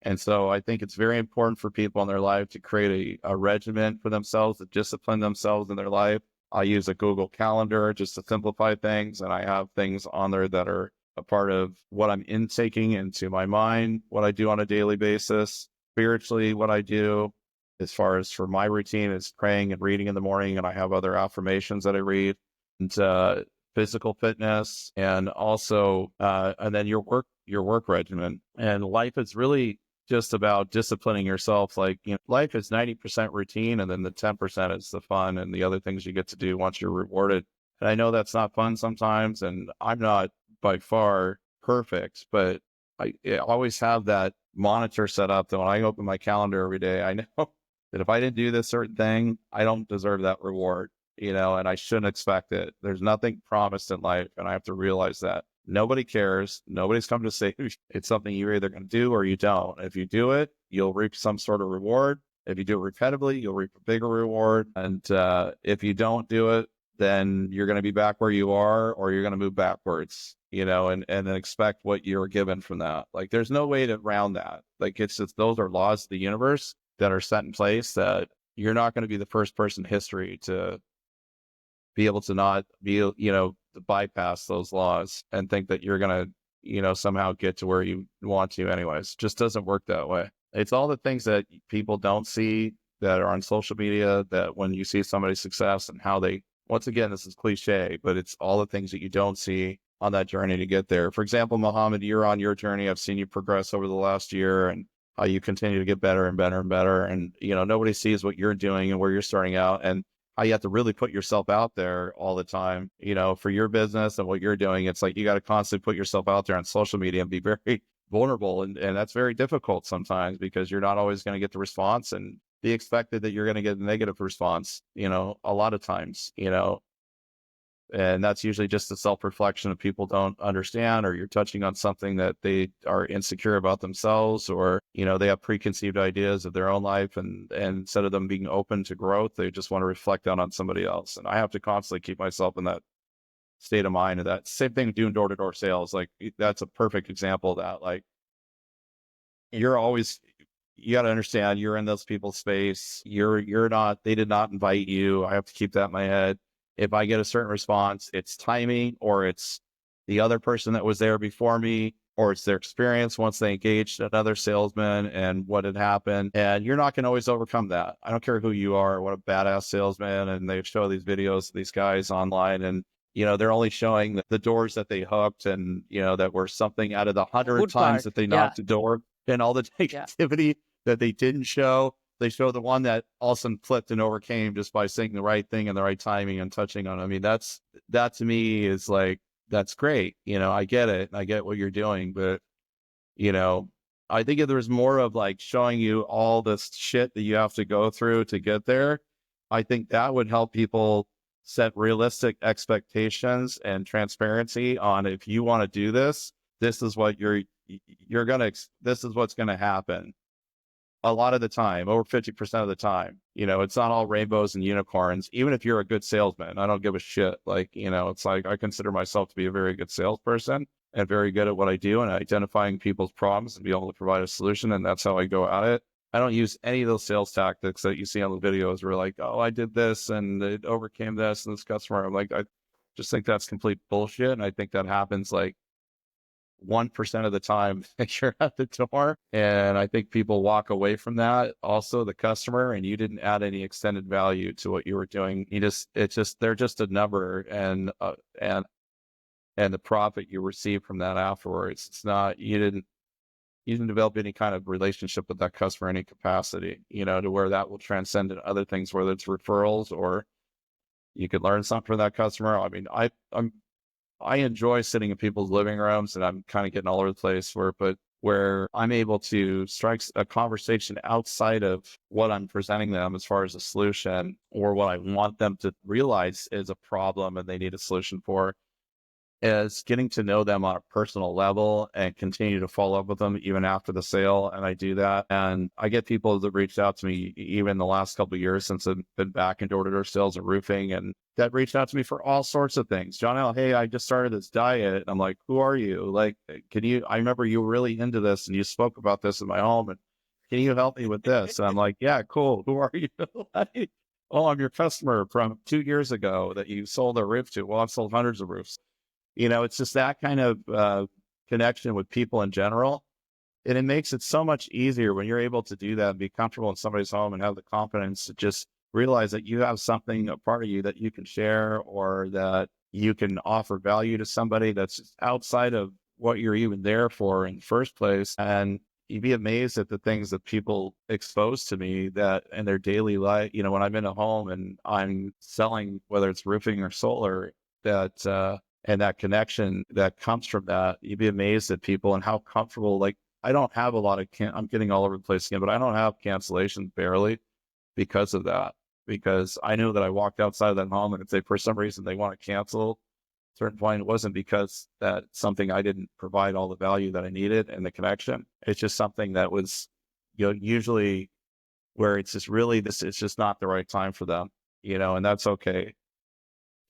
And so I think it's very important for people in their life to create a regimen for themselves, to discipline themselves in their life. I use a Google Calendar just to simplify things, and I have things on there that are a part of what I'm intaking into my mind, what I do on a daily basis. Spiritually, what I do as far as for my routine is praying and reading in the morning, and I have other affirmations that I read, and physical fitness, and also and then your work regimen. And life is really just about disciplining yourself. Like, life is 90% routine, and then the 10% is the fun and the other things you get to do once you're rewarded. And I know that's not fun sometimes, and I'm not by far perfect, but I always have that monitor set up that when I open my calendar every day, I know that if I didn't do this certain thing, I don't deserve that reward, and I shouldn't expect it. There's nothing promised in life, and I have to realize that. Nobody cares. Nobody's come to say it's something you're either going to do or you don't. If you do it, you'll reap some sort of reward. If you do it repetitively, you'll reap a bigger reward. And if you don't do it, then you're going to be back where you are, or you're going to move backwards, and then expect what you're given from that. Like, there's no way to round that. Like, it's just, those are laws of the universe that are set in place that you're not going to be the first person in history to be able to not be, to bypass those laws and think that you're going to, somehow get to where you want to anyways. It just doesn't work that way. It's all the things that people don't see that are on social media, that when you see somebody's success and how they, once again, this is cliche, but it's all the things that you don't see on that journey to get there. For example, Mohammed, you're on your journey. I've seen you progress over the last year, and how you continue to get better and better and better. And, nobody sees what you're doing and where you're starting out, and how you have to really put yourself out there all the time, for your business and what you're doing. It's like, you got to constantly put yourself out there on social media and be very vulnerable. And that's very difficult sometimes, because you're not always going to get the response, and be expected that you're going to get a negative response, a lot of times, and that's usually just a self-reflection of people don't understand, or you're touching on something that they are insecure about themselves, or, they have preconceived ideas of their own life, and instead of them being open to growth, they just want to reflect that on somebody else. And I have to constantly keep myself in that state of mind. And that same thing doing door-to-door sales, like, that's a perfect example of that. Like, you got to understand, you're in those people's space. You're not, they did not invite you. I have to keep that in my head. If I get a certain response, it's timing, or it's the other person that was there before me, or it's their experience once they engaged another salesman and what had happened. And you're not going to always overcome that. I don't care who you are, what a badass salesman. And they show these videos of these guys online, and, they're only showing the doors that they hooked, and, that were something out of the 100 Good times part. that they Yeah. knocked the door, and all the negativity that they didn't show. They show the one that also flipped and overcame just by saying the right thing and the right timing and touching on it. I mean, that to me is like, that's great. I get it. I get what you're doing, but, I think if there's more of like showing you all this shit that you have to go through to get there, I think that would help people set realistic expectations and transparency on, if you want to do this, this is what this is what's going to happen. A lot of the time, over 50% of the time, it's not all rainbows and unicorns. Even if you're a good salesman, I don't give a shit. Like, it's like, I consider myself to be a very good salesperson and very good at what I do, and identifying people's problems and be able to provide a solution. And that's how I go at it. I don't use any of those sales tactics that you see on the videos where like, oh, I did this and it overcame this and this customer. I'm like, I just think that's complete bullshit. And I think that happens like 1% of the time that you're at the door. And I think people walk away from that, also the customer, and you didn't add any extended value to what you were doing. They're just a number, and the profit you receive from that afterwards. It's not, you didn't develop any kind of relationship with that customer, any capacity, to where that will transcend into other things, whether it's referrals or you could learn something from that customer. I mean, I enjoy sitting in people's living rooms, and I'm kind of getting all over the place but where I'm able to strike a conversation outside of what I'm presenting them as far as a solution or what I want them to realize is a problem and they need a solution for, is getting to know them on a personal level and continue to follow up with them even after the sale. And I do that. And I get people that reached out to me even the last couple of years since I've been back in door-to-door sales and roofing, and that reached out to me for all sorts of things. Jonnel, hey, I just started this diet. And I'm like, who are you? Like, I remember you were really into this and you spoke about this in my home, and can you help me with this? And I'm like, yeah, cool. Who are you? Like, oh, I'm your customer from 2 years ago that you sold a roof to. Well, I've sold hundreds of roofs. It's just that kind of connection with people in general. And it makes it so much easier when you're able to do that and be comfortable in somebody's home and have the confidence to just realize that you have something, a part of you that you can share or that you can offer value to somebody that's outside of what you're even there for in the first place. And you'd be amazed at the things that people expose to me that in their daily life, when I'm in a home and I'm selling, whether it's roofing or solar, and that connection that comes from that, you'd be amazed at people and how comfortable, like, I don't have a lot of, I'm getting all over the place again, but I don't have cancellations barely because of that, because I knew that I walked outside of that home and if they, for some reason they want to cancel at a certain point, it wasn't because that's something I didn't provide all the value that I needed and the connection. It's just something that was, usually where it's just really it's just not the right time for them, and that's okay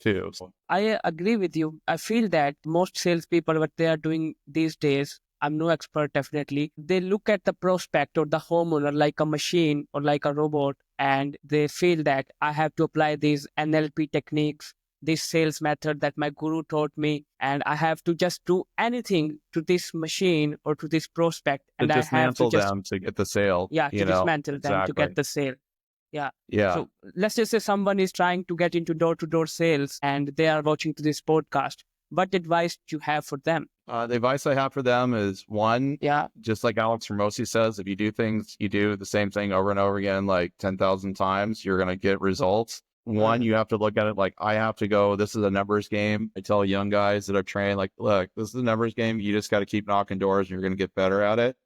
too. I agree with you. I feel that most salespeople, what they are doing these days, I'm no expert definitely. They look at the prospect or the homeowner like a machine or like a robot, and they feel that I have to apply these NLP techniques, this sales method that my guru taught me, and I have to just do anything to this machine or to this prospect, To and I have to dismantle just them to get the sale, to dismantle them to exactly. get the sale. Yeah. Yeah. So let's just say someone is trying to get into door-to-door sales and they are watching to this podcast. What advice do you have for them? The advice I have for them is one, Yeah. just like Alex Ramosi says, if you do the same thing over and over again, like 10,000 times, you're going to get results. One, you have to look at it like, I have to go, this is a numbers game. I tell young guys that are trained, like, look, this is a numbers game. You just got to keep knocking doors and you're going to get better at it.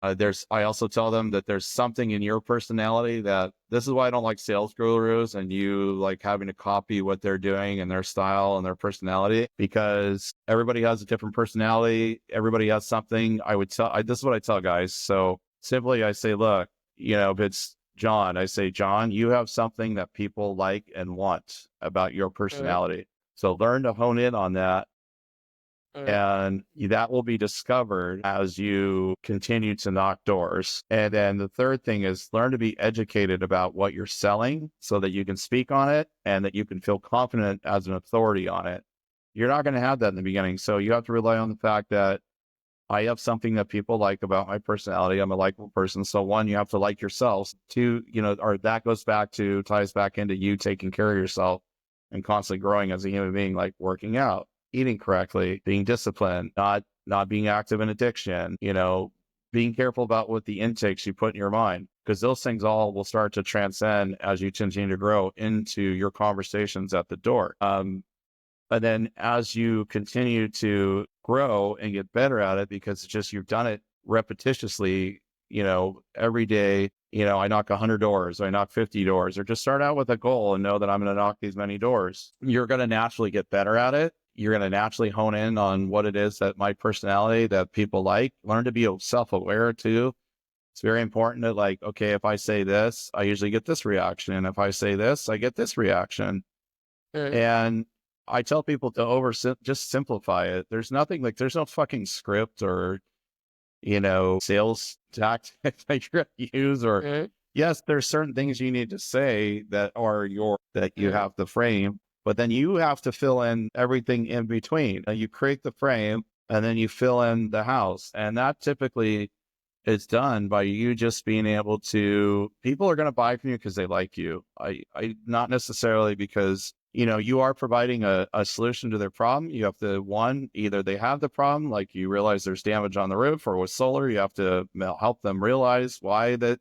I also tell them that there's something in your personality that this is why I don't like sales gurus and you like having to copy what they're doing and their style and their personality, because everybody has a different personality. Everybody has something. This is what I tell guys. So simply I say, look, if it's John, I say, John, you have something that people like and want about your personality. So learn to hone in on that. And that will be discovered as you continue to knock doors. And then the third thing is learn to be educated about what you're selling so that you can speak on it and that you can feel confident as an authority on it. You're not going to have that in the beginning. So you have to rely on the fact that I have something that people like about my personality. I'm a likable person. So one, you have to like yourself. Two, or that ties back into you taking care of yourself and constantly growing as a human being, like working out, eating correctly, being disciplined, not being active in addiction, being careful about what the intakes you put in your mind, because those things all will start to transcend as you continue to grow into your conversations at the door. And then as you continue to grow and get better at it, because it's just, you've done it repetitiously, every day, I knock 100 doors, I knock 50 doors, or just start out with a goal and know that I'm going to knock these many doors. You're going to naturally get better at it. You're going to naturally hone in on what it is that my personality that people like. Learn to be self-aware too. It's very important to like, okay, if I say this, I usually get this reaction. And if I say this, I get this reaction. And I tell people to just simplify it. There's nothing like, there's no fucking script or, sales tactic that you're going to use, or yes, there's certain things you need to say that are that you have to frame, but then you have to fill in everything in between. You create the frame and then you fill in the house. And that typically is done by you just being able to, people are going to buy from you because they like you. I not necessarily because, you are providing a solution to their problem. You have to, either they have the problem, like you realize there's damage on the roof, or with solar, you have to help them realize why that,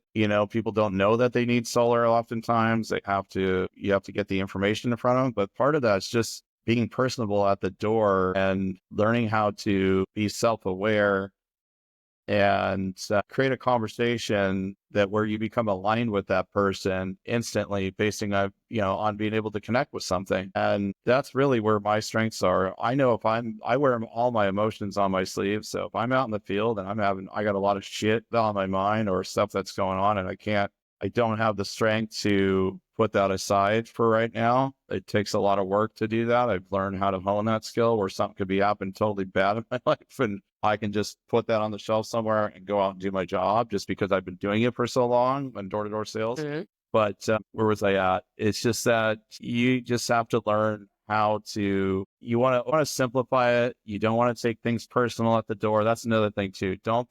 people don't know that they need solar. Oftentimes you have to get the information in front of them. But part of that is just being personable at the door and learning how to be self-aware and create a conversation that where you become aligned with that person instantly basing on, on being able to connect with something. And that's really where my strengths are. I know I wear all my emotions on my sleeve. So if I'm out in the field and I got a lot of shit on my mind or stuff that's going on and I don't have the strength to put that aside for right now. It takes a lot of work to do that. I've learned how to hone that skill where something could be happening totally bad in my life. And I can just put that on the shelf somewhere and go out and do my job just because I've been doing it for so long in door-to-door sales. Mm-hmm. But where was I at? It's just that you just have to learn how to, you want to simplify it. You don't want to take things personal at the door. That's another thing too. Don't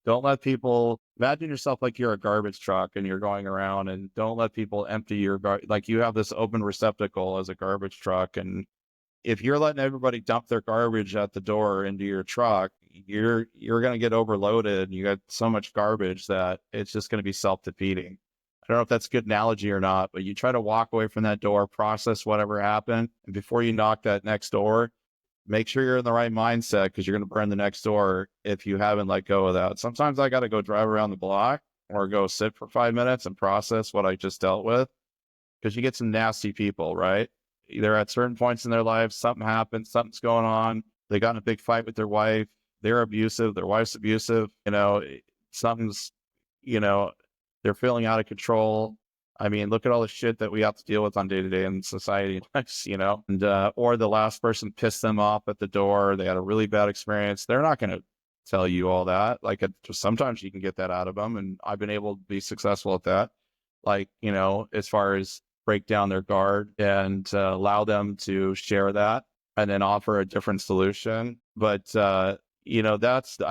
let people imagine yourself like you're a garbage truck and you're going around, and don't let people empty like you have this open receptacle as a garbage truck. And if you're letting everybody dump their garbage at the door into your truck, you're going to get overloaded. And you got so much garbage that it's just going to be self-defeating. I don't know if that's a good analogy or not, but you try to walk away from that door, process whatever happened. And before you knock that next door, make sure you're in the right mindset because you're going to burn the next door if you haven't let go of that. Sometimes I got to go drive around the block or go sit for 5 minutes and process what I just dealt with, because you get some nasty people, right? They're at certain points in their lives, something happens, something's going on. They got in a big fight with their wife. They're abusive. Their wife's abusive. Something's, they're feeling out of control. I mean, look at all the shit that we have to deal with on day to day in society, and, or the last person pissed them off at the door. They had a really bad experience. They're not going to tell you all that. Sometimes you can get that out of them. And I've been able to be successful at that. As far as break down their guard and allow them to share that and then offer a different solution. But, I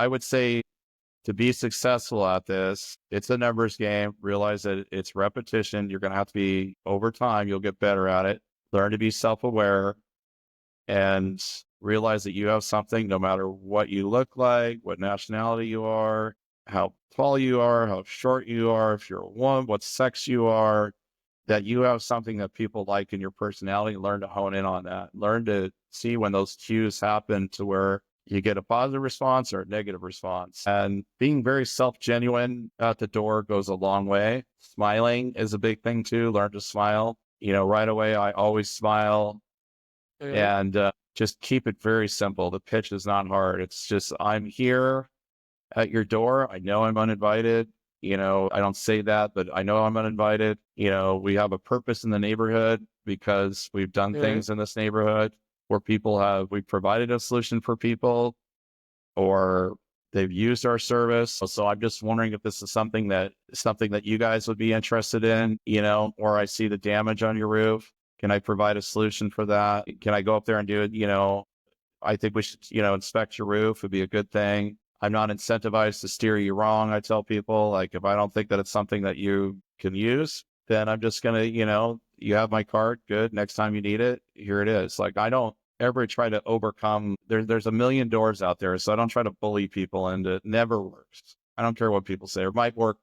would say, to be successful at this, it's a numbers game. Realize that it's repetition. You're going to have to be, over time, you'll get better at it. Learn to be self-aware and realize that you have something, no matter what you look like, what nationality you are, how tall you are, how short you are, if you're a woman, what sex you are, that you have something that people like in your personality. Learn to hone in on that. Learn to see when those cues happen to where you get a positive response or a negative response. And being very self-genuine at the door goes a long way. Smiling is a big thing too. Learn to smile. Right away, I always smile. Mm-hmm. And just keep it very simple. The pitch is not hard. It's just, I'm here at your door. I know I'm uninvited. I don't say that, but I know I'm uninvited. We have a purpose in the neighborhood because we've done things in this neighborhood where we've provided a solution for people or they've used our service. So I'm just wondering if this is something that you guys would be interested in, or I see the damage on your roof. Can I provide a solution for that? Can I go up there and do it? I think we should, inspect your roof. It'd be a good thing. I'm not incentivized to steer you wrong. I tell people, like, if I don't think that it's something that you can use, then I'm just going to, you have my card. Good. Next time you need it, here it is. Like, I don't ever try to overcome. There's a million doors out there. So I don't try to bully people, and it never works. I don't care what people say. It might work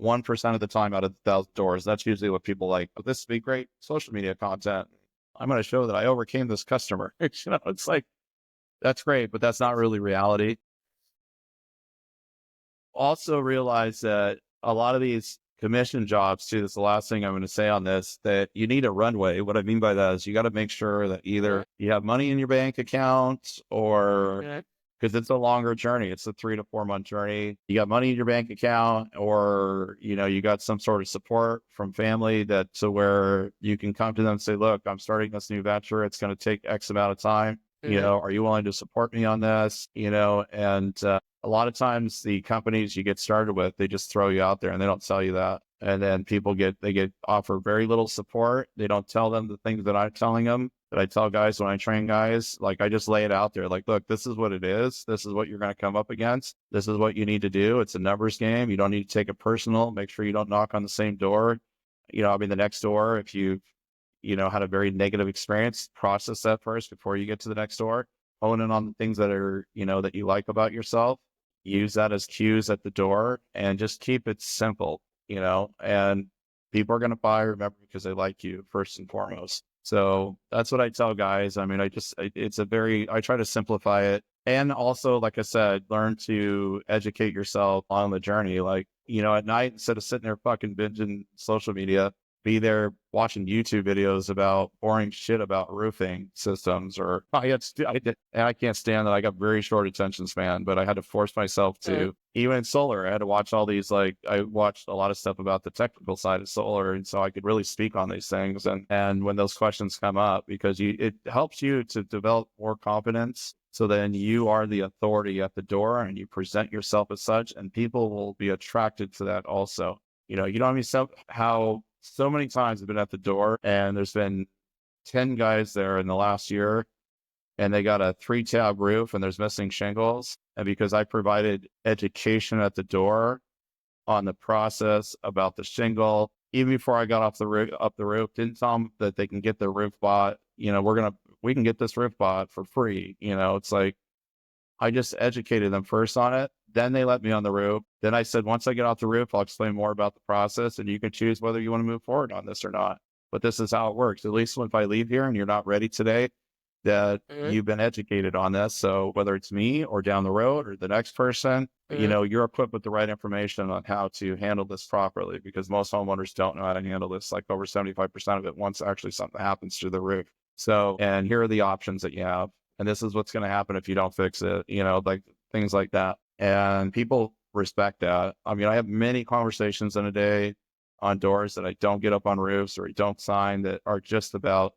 1% of the time out of 1,000 doors. That's usually what people like. Oh, this would be great social media content. I'm going to show that I overcame this customer. It's like, that's great, but that's not really reality. Also realize that a lot of these commission jobs too, this is the last thing I'm going to say on this, that you need a runway. What I mean by that is you got to make sure that either you have money in your bank account or because it's a longer journey. It's a 3 to 4 month journey. You got money in your bank account or, you got some sort of support from family to where you can come to them and say, look, I'm starting this new venture. It's going to take X amount of time. Are you willing to support me on this? And a lot of times the companies you get started with, they just throw you out there and they don't tell you that. And then people get offered very little support. They don't tell them the things that I'm telling them, that I tell guys when I train guys. Like, I just lay it out there. Like, look, this is what it is. This is what you're going to come up against. This is what you need to do. It's a numbers game. You don't need to take it personal. Make sure you don't knock on the same door. The next door, if you've had a very negative experience, process that first before you get to the next door. Hone in on the things that are, that you like about yourself. Use that as cues at the door and just keep it simple, and people are going to buy, remember, because they like you first and foremost. So that's what I tell guys. I mean, I try to simplify it. And also, like I said, learn to educate yourself on the journey. Like, at night, instead of sitting there fucking binging social media, be there watching YouTube videos about boring shit about roofing systems. Or I can't stand that. I got very short attention span, but I had to force myself to, even in solar, I had to watch all these, like, I watched a lot of stuff about the technical side of solar. And so I could really speak on these things. And when those questions come up, because it helps you to develop more confidence. So then you are the authority at the door and you present yourself as such, and people will be attracted to that also. You know what I mean? How so many times I've been at the door and there's been 10 guys there in the last year and they got a 3-tab roof and there's missing shingles. And because I provided education at the door on the process about the shingle, even before I got up the roof, didn't tell them that they can get their roof bought. We can get this roof bought for free. It's like, I just educated them first on it. Then they let me on the roof. Then I said, once I get off the roof, I'll explain more about the process and you can choose whether you want to move forward on this or not. But this is how it works. At least if I leave here and you're not ready today, that you've been educated on this. So whether it's me or down the road or the next person, you're equipped with the right information on how to handle this properly, because most homeowners don't know how to handle this. Like over 75% of it, once actually something happens to the roof. So, and here are the options that you have. And this is what's going to happen if you don't fix it, like things like that. And people respect that. I mean, I have many conversations in a day on doors that I don't get up on roofs or I don't sign, that are just about,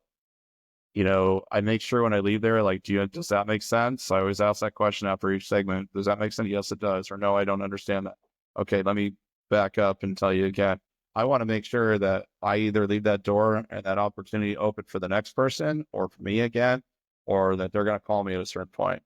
I make sure when I leave there, like, does that make sense? I always ask that question after each segment. Does that make sense? Yes, it does. Or no, I don't understand that. Okay, let me back up and tell you again. I want to make sure that I either leave that door and that opportunity open for the next person or for me again, or that they're going to call me at a certain point,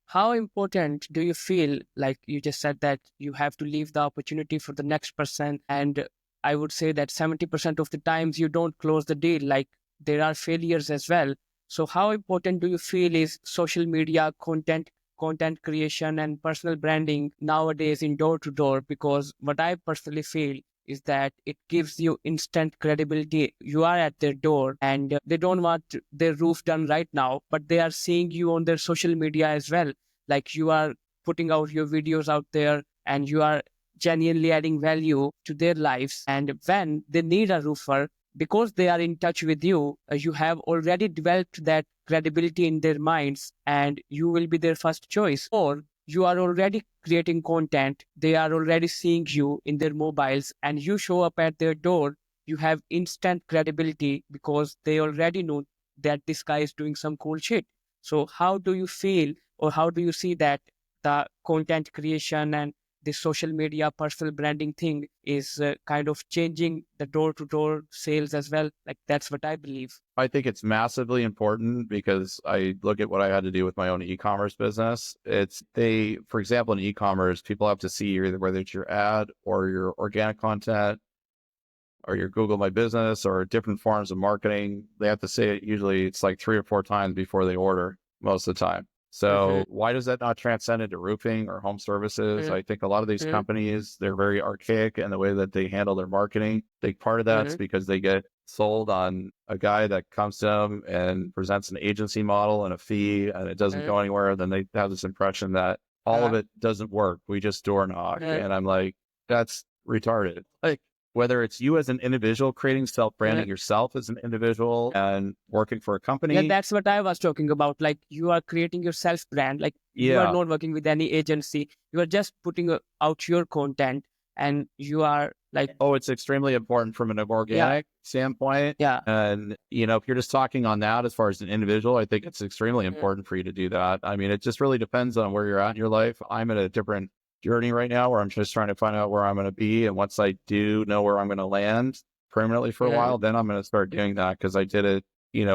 How important do you feel, like you just said that you have to leave the opportunity for the next person? And I would say that 70% of the times you don't close the deal, like there are failures as well. So how important do you feel is social media content creation and personal branding nowadays in door to door? Because what I personally feel is that it gives you instant credibility. You are at their door and they don't want their roof done right now, but they are seeing you on their social media as well. Like you are putting out your videos out there and you are genuinely adding value to their lives. And when they need a roofer, because they are in touch with you, you have already developed that credibility in their minds and you will be their first choice. Or you are already creating content, they are already seeing you in their mobiles and you show up at their door, you have instant credibility because they already know that this guy is doing some cool shit. So how do you feel, or how do you see that the content creation and the social media personal branding thing is kind of changing the door-to-door sales as well? Like that's what I believe. I think it's massively important because I look at what I had to do with my own e-commerce business. For example, in e-commerce, people have to see whether it's your ad or your organic content or your Google My Business or different forms of marketing. They have to say it. Usually it's like 3 or 4 times before they order most of the time. So why does that not transcend into roofing or home services? I think a lot of these companies, they're very archaic in the way that they handle their marketing. I think part of that's because they get sold on a guy that comes to them and presents an agency model and a fee and it doesn't go anywhere. Then they have this impression that all of it doesn't work. We just door knock. And I'm like, that's retarded. Like, whether it's you as an individual creating self-branding yourself as an individual and working for a company. Yeah, that's what I was talking about. Like you are creating your self-brand. Like you are not working with any agency. You are just putting out your content and you are like... Oh, it's extremely important from an organic standpoint. Yeah. And, if you're just talking on that as far as an individual, I think it's extremely important for you to do that. I mean, it just really depends on where you're at in your life. I'm at a different journey right now where I'm just trying to find out where I'm going to be. And once I do know where I'm going to land permanently for a while, then I'm going to start doing that, because I did it,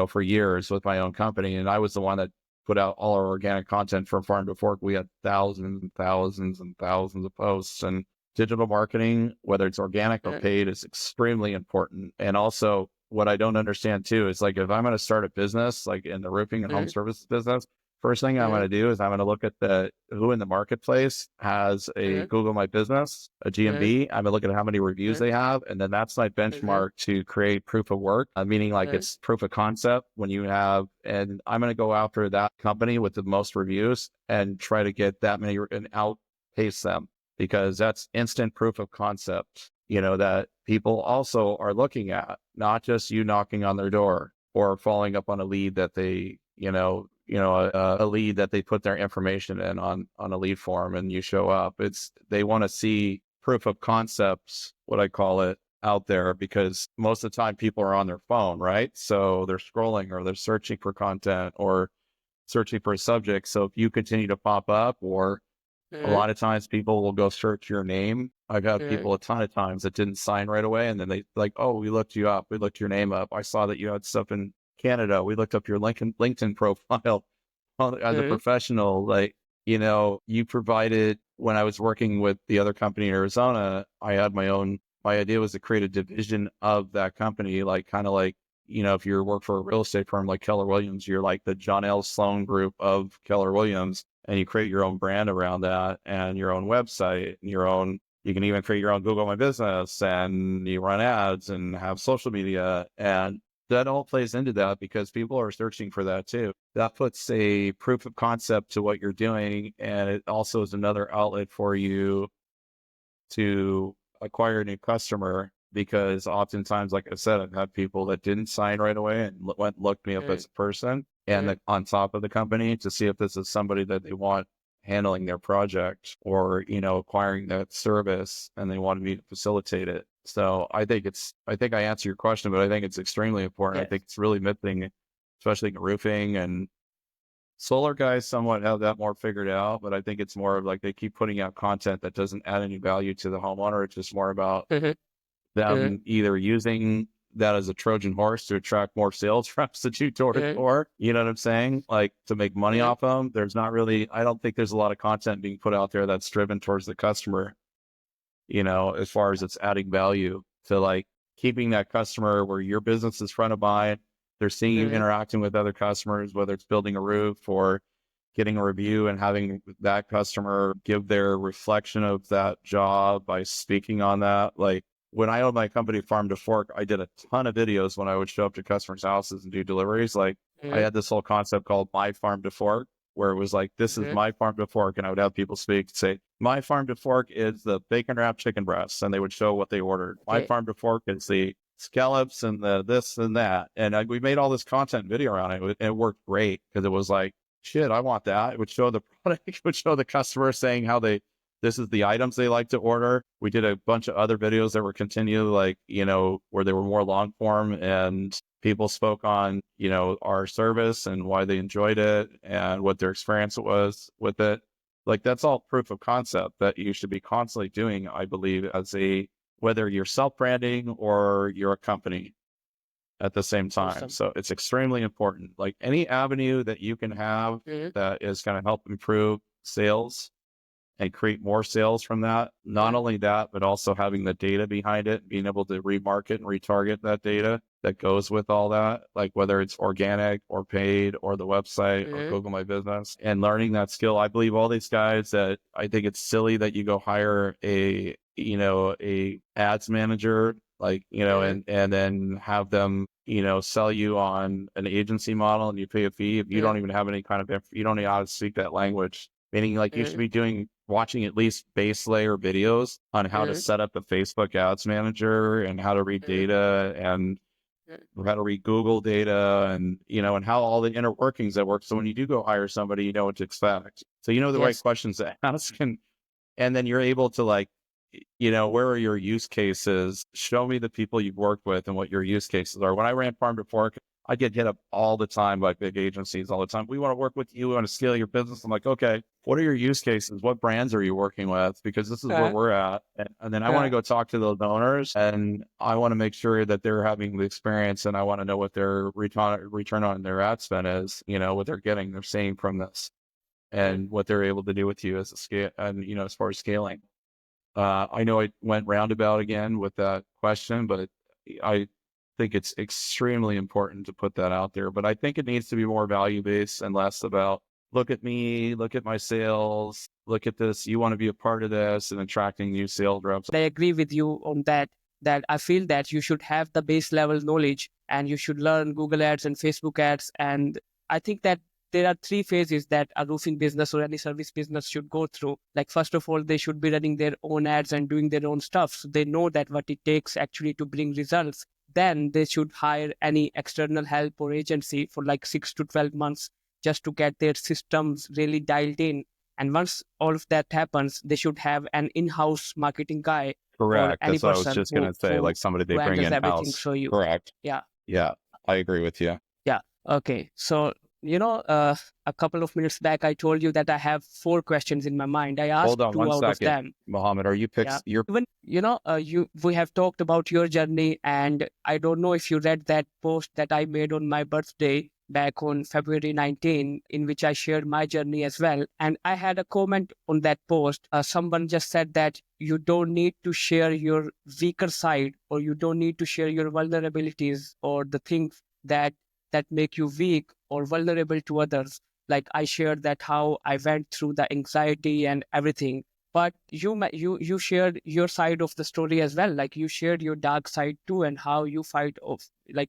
for years with my own company. And I was the one that put out all our organic content from Farm to Fork. We had thousands and thousands and thousands of posts, and digital marketing, whether it's organic or paid, is extremely important. And also what I don't understand too is, like, if I'm going to start a business, like in the roofing and home services business, First thing I'm going to do is I'm going to look at who in the marketplace has a Google My Business, a GMB. I'm going to look at how many reviews they have. And then that's my benchmark to create proof of work, meaning like it's proof of concept when you have, and I'm going to go after that company with the most reviews and try to get that many and outpace them, because that's instant proof of concept, that people also are looking at, not just you knocking on their door or following up on a lead that they, a lead that they put their information in on a lead form and you show up. They want to see proof of concepts, what I call it, out there, because most of the time people are on their phone, right? So they're scrolling or they're searching for content or searching for a subject. So if you continue to pop up, or a lot of times people will go search your name. I've had people a ton of times that didn't sign right away. And then they like, oh, we looked you up. We looked your name up. I saw that you had stuff in Canada. We looked up your LinkedIn profile as a professional. Like, you provided, when I was working with the other company in Arizona, I had my idea was to create a division of that company, like kind of like, if you work for a real estate firm like Keller Williams, you're like the Jonnel Sloan group of Keller Williams, and you create your own brand around that and your own website and you can even create your own Google My Business, and you run ads and have social media, and that all plays into that because people are searching for that too. That puts a proof of concept to what you're doing. And it also is another outlet for you to acquire a new customer, because oftentimes, like I said, I've had people that didn't sign right away and looked me up as a person and on top of the company to see if this is somebody that they want handling their project or, acquiring that service, and they want me to facilitate it. So I think I answered your question, but I think it's extremely important. I think it's really missing, especially in roofing, and solar guys somewhat have that more figured out, but I think it's more of like they keep putting out content that doesn't add any value to the homeowner. It's just more about them either using that as a Trojan horse to attract more sales reps to do door to door. You know what I'm saying? Like to make money off them. I don't think there's a lot of content being put out there that's driven towards the customer, as far as it's adding value to like keeping that customer where your business is front of mind. They're seeing you interacting with other customers, whether it's building a roof or getting a review, and having that customer give their reflection of that job by speaking on that. Like when I owned my company Farm to Fork, I did a ton of videos when I would show up to customers' houses and do deliveries. Like I had this whole concept called My Farm to Fork, where it was like, this is my farm to fork. And I would have people speak, say, my farm to fork is the bacon wrapped chicken breasts. And they would show what they ordered. My farm to fork is the scallops and the this and that. And we made all this content video around it. And it worked great because it was like, shit, I want that. It would show the product, it would show the customer saying how this is the items they like to order. We did a bunch of other videos that were continued, like, where they were more long form, and people spoke on, our service and why they enjoyed it and what their experience was with it. Like that's all proof of concept that you should be constantly doing, I believe, whether you're self-branding or you're a company at the same time. Awesome. So it's extremely important. Like any avenue that you can have that is going to help improve sales and create more sales from that. Not only that, but also having the data behind it, being able to remarket and retarget that data that goes with all that, like whether it's organic or paid or the website or Google My Business, and learning that skill. I believe all these guys that I think it's silly that you go hire a ads manager, like, and then have them, sell you on an agency model and you pay a fee if you don't even have any kind of, you don't know how to speak that language. Meaning like you should be watching at least base layer videos on how to set up a Facebook ads manager and how to read data and how to read Google data and, and how all the inner workings that work. So when you do go hire somebody, you know what to expect. So you know the right questions to ask, and then you're able to like, where are your use cases? Show me the people you've worked with and what your use cases are. When I ran Farm to Fork, I get hit up all the time by big agencies all the time. We want to work with you. We want to scale your business. I'm like, okay, what are your use cases? What brands are you working with? Because this is where we're at. And then I want to go talk to those owners, and I want to make sure that they're having the experience, and I want to know what their return on their ad spend is, what they're getting, they're seeing from this, and what they're able to do with you as a scale, and, as far as scaling. I know I went roundabout again with that question, but I think it's extremely important to put that out there. But I think it needs to be more value-based and less about look at me, look at my sales, look at this. You want to be a part of this and attracting new sales reps. I agree with you on that, that I feel that you should have the base level knowledge and you should learn Google ads and Facebook ads. And I think that there are three phases that a roofing business or any service business should go through. Like, first of all, they should be running their own ads and doing their own stuff. So they know that what it takes actually to bring results. Then they should hire any external help or agency for like 6 to 12 months just to get their systems really dialed in. And once all of that happens, they should have an in-house marketing guy or Correct. any That's what I was person just going to say, like somebody they who bring handles in everything house. for you. Correct. Yeah. Yeah, I agree with you. Yeah. Okay. So, a couple of minutes back, I told you that I have 4 questions in my mind. I asked Hold on 2 one out of second, them. Mohammed. Are you Yeah. you're Even, we have talked about your journey, and I don't know if you read that post that I made on my birthday back on February 19, in which I shared my journey as well. And I had a comment on that post. Someone just said that you don't need to share your weaker side, or you don't need to share your vulnerabilities or the things that make you weak or vulnerable to others. Like, I shared that how I went through the anxiety and everything. But you shared your side of the story as well. Like, you shared your dark side too, and how you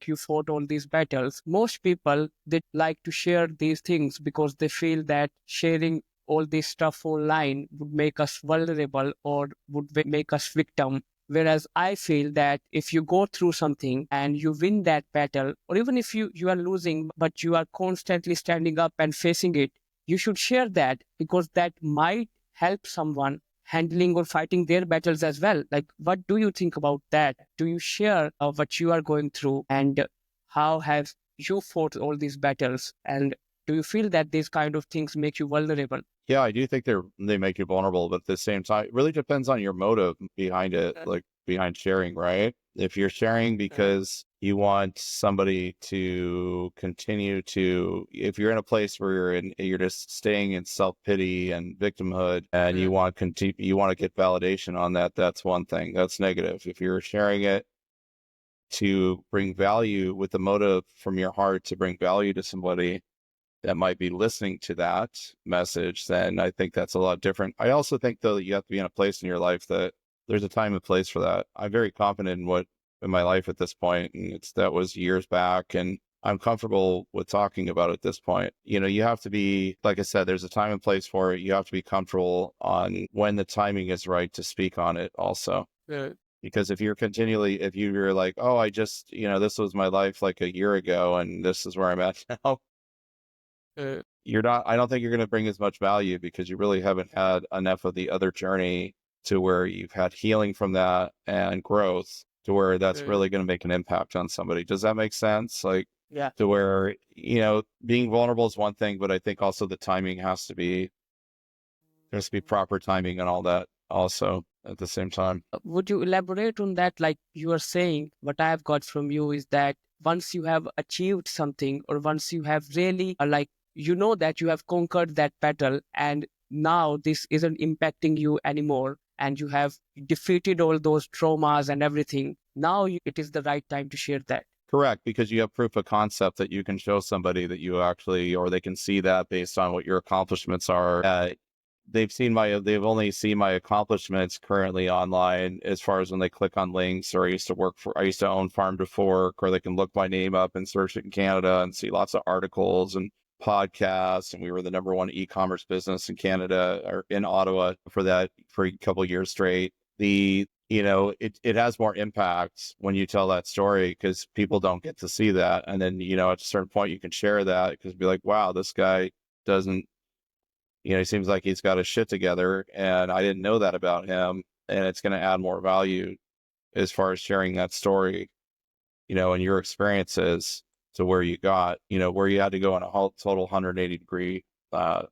you fought all these battles. Most people, they like to share these things because they feel that sharing all this stuff online would make us vulnerable or would make us victim. Whereas I feel that if you go through something and you win that battle, or even if you are losing, but you are constantly standing up and facing it, you should share that, because that might help someone handling or fighting their battles as well. Like, what do you think about that? Do you share what you are going through, and how have you fought all these battles? And do you feel that these kind of things make you vulnerable? Yeah, I do think they make you vulnerable, but at the same time, it really depends on your motive behind it, like behind sharing, right? If you're sharing because you want somebody to continue to, if you're in a place where you're just staying in self-pity and victimhood, and you want to get validation on that, that's one thing. That's negative. If you're sharing it to bring value with the motive from your heart to bring value to somebody that might be listening to that message, then I think that's a lot different. I also think, though, that you have to be in a place in your life that there's a time and place for that. I'm very confident in my life at this point, and that was years back, and I'm comfortable with talking about it at this point. You have to be, like I said, there's a time and place for it. You have to be comfortable on when the timing is right to speak on it also. Yeah. Because if you're like, oh, I just, this was my life like a year ago, and this is where I'm at now. I don't think you're going to bring as much value, because you really haven't had enough of the other journey to where you've had healing from that and growth to where that's really going to make an impact on somebody. Does that make sense? Like, Yeah. to where, being vulnerable is one thing, but I think also the timing there has to be proper timing and all that also at the same time. Would you elaborate on that? Like, you are saying, what I have got from you is that once you have achieved something, or once you have really that you have conquered that battle, and now this isn't impacting you anymore, and you have defeated all those traumas and everything, now it is the right time to share that. Correct, because you have proof of concept that you can show somebody that you actually, or they can see that based on what your accomplishments are. They've only seen my accomplishments currently online, as far as when they click on links, or I used to own Farm to Fork, or they can look my name up and search it in Canada and see lots of articles and podcasts. And we were the number 1 e-commerce business in Canada, or in Ottawa, for a couple of years straight. It has more impact when you tell that story, because people don't get to see that. And then, at a certain point you can share that, because be like, wow, this guy doesn't, he seems like he's got his shit together, and I didn't know that about him. And it's going to add more value as far as sharing that story, and your experiences to where you got, where you had to go on a total 180 degree,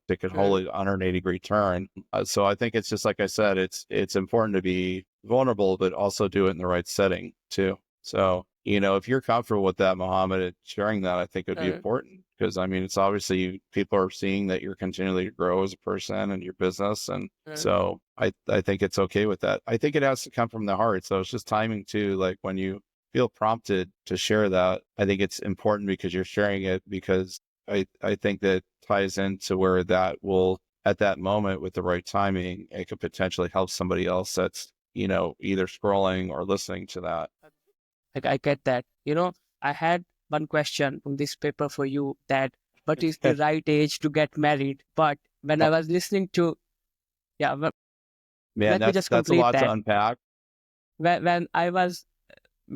take a whole 180 degree turn. So I think it's just, like I said, it's important to be vulnerable, but also do it in the right setting too. So, if you're comfortable with that, Mohammed, and sharing that, I think it would be important, because it's obviously people are seeing that you're continually to grow as a person and your business. And so I think it's okay with that. I think it has to come from the heart. So it's just timing too. Like, when you feel prompted to share that, I think it's important, because you're sharing it because I think that ties into where that will, at that moment with the right timing, it could potentially help somebody else that's, either scrolling or listening to that. Like I get that. I had one question on this paper for you, that what is the right age to get married? But when I was listening to, yeah, Man, let me just that's a complete lot to that. unpack.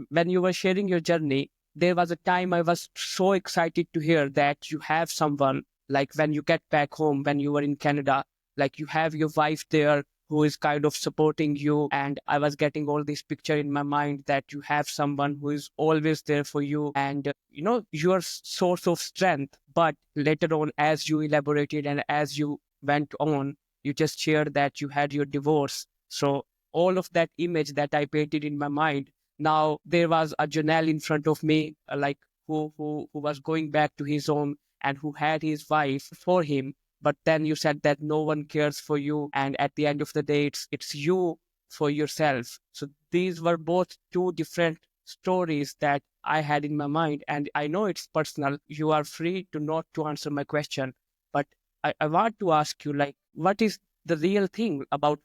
When you were sharing your journey, there was a time I was so excited to hear that you have someone, like when you get back home, when you were in Canada, like you have your wife there who is kind of supporting you. And I was getting all this picture in my mind that you have someone who is always there for you and, your source of strength. But later on, as you elaborated and as you went on, you just shared that you had your divorce. So all of that image that I painted in my mind, now there was a Jonnel in front of me, like who was going back to his home and who had his wife for him. But then you said that no one cares for you, and at the end of the day, it's you for yourself. So these were both two different stories that I had in my mind, and I know it's personal. You are free to not to answer my question, but I want to ask you, like, what is the real thing about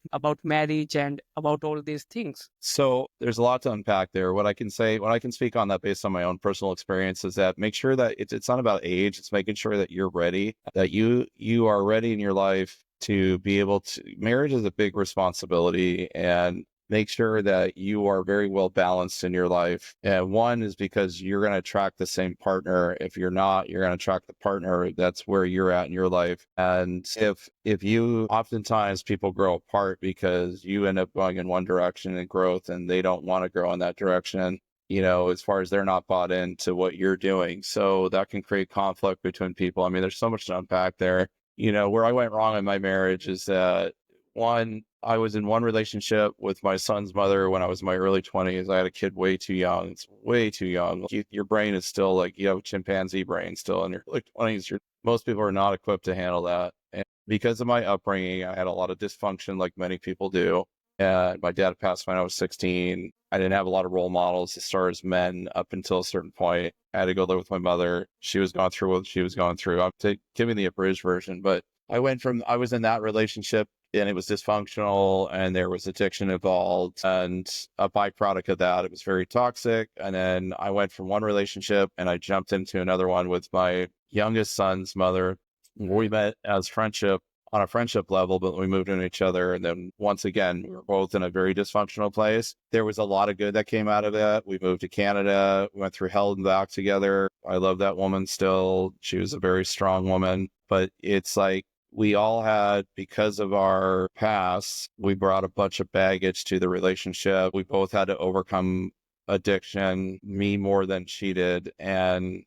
marriage and about all these things? So there's a lot to unpack there. What I can speak on that based on my own personal experience is that make sure that it's not about age. It's making sure that you're ready, that you are ready in your life to be able to, marriage is a big responsibility, and make sure that you are very well balanced in your life. And one is because you're going to attract the same partner. If you're not, you're going to attract the partner that's where you're at in your life. And if you, oftentimes people grow apart because you end up going in one direction in growth and they don't want to grow in that direction, as far as they're not bought into what you're doing. So that can create conflict between people. I mean, there's so much to unpack there. Where I went wrong in my marriage is that, one, I was in one relationship with my son's mother when I was in my early 20s. I had a kid way too young. It's way too young. Your brain is still like, you have chimpanzee brain still in your early 20s. Most people are not equipped to handle that. And because of my upbringing, I had a lot of dysfunction like many people do. And my dad passed when I was 16. I didn't have a lot of role models as far as men up until a certain point. I had to go live with my mother. She was going through what she was going through. I'm giving the abridged version, but I was in that relationship and it was dysfunctional and there was addiction involved, and a byproduct of that, it was very toxic. And then I went from one relationship and I jumped into another one with my youngest son's mother. We met as friendship on a friendship level, but we moved into each other. And then once again, we were both in a very dysfunctional place. There was a lot of good that came out of that. We moved to Canada. We went through hell and back together. I love that woman still. She was a very strong woman, but it's like, we all had, because of our past, we brought a bunch of baggage to the relationship. We both had to overcome addiction, me more than she did. And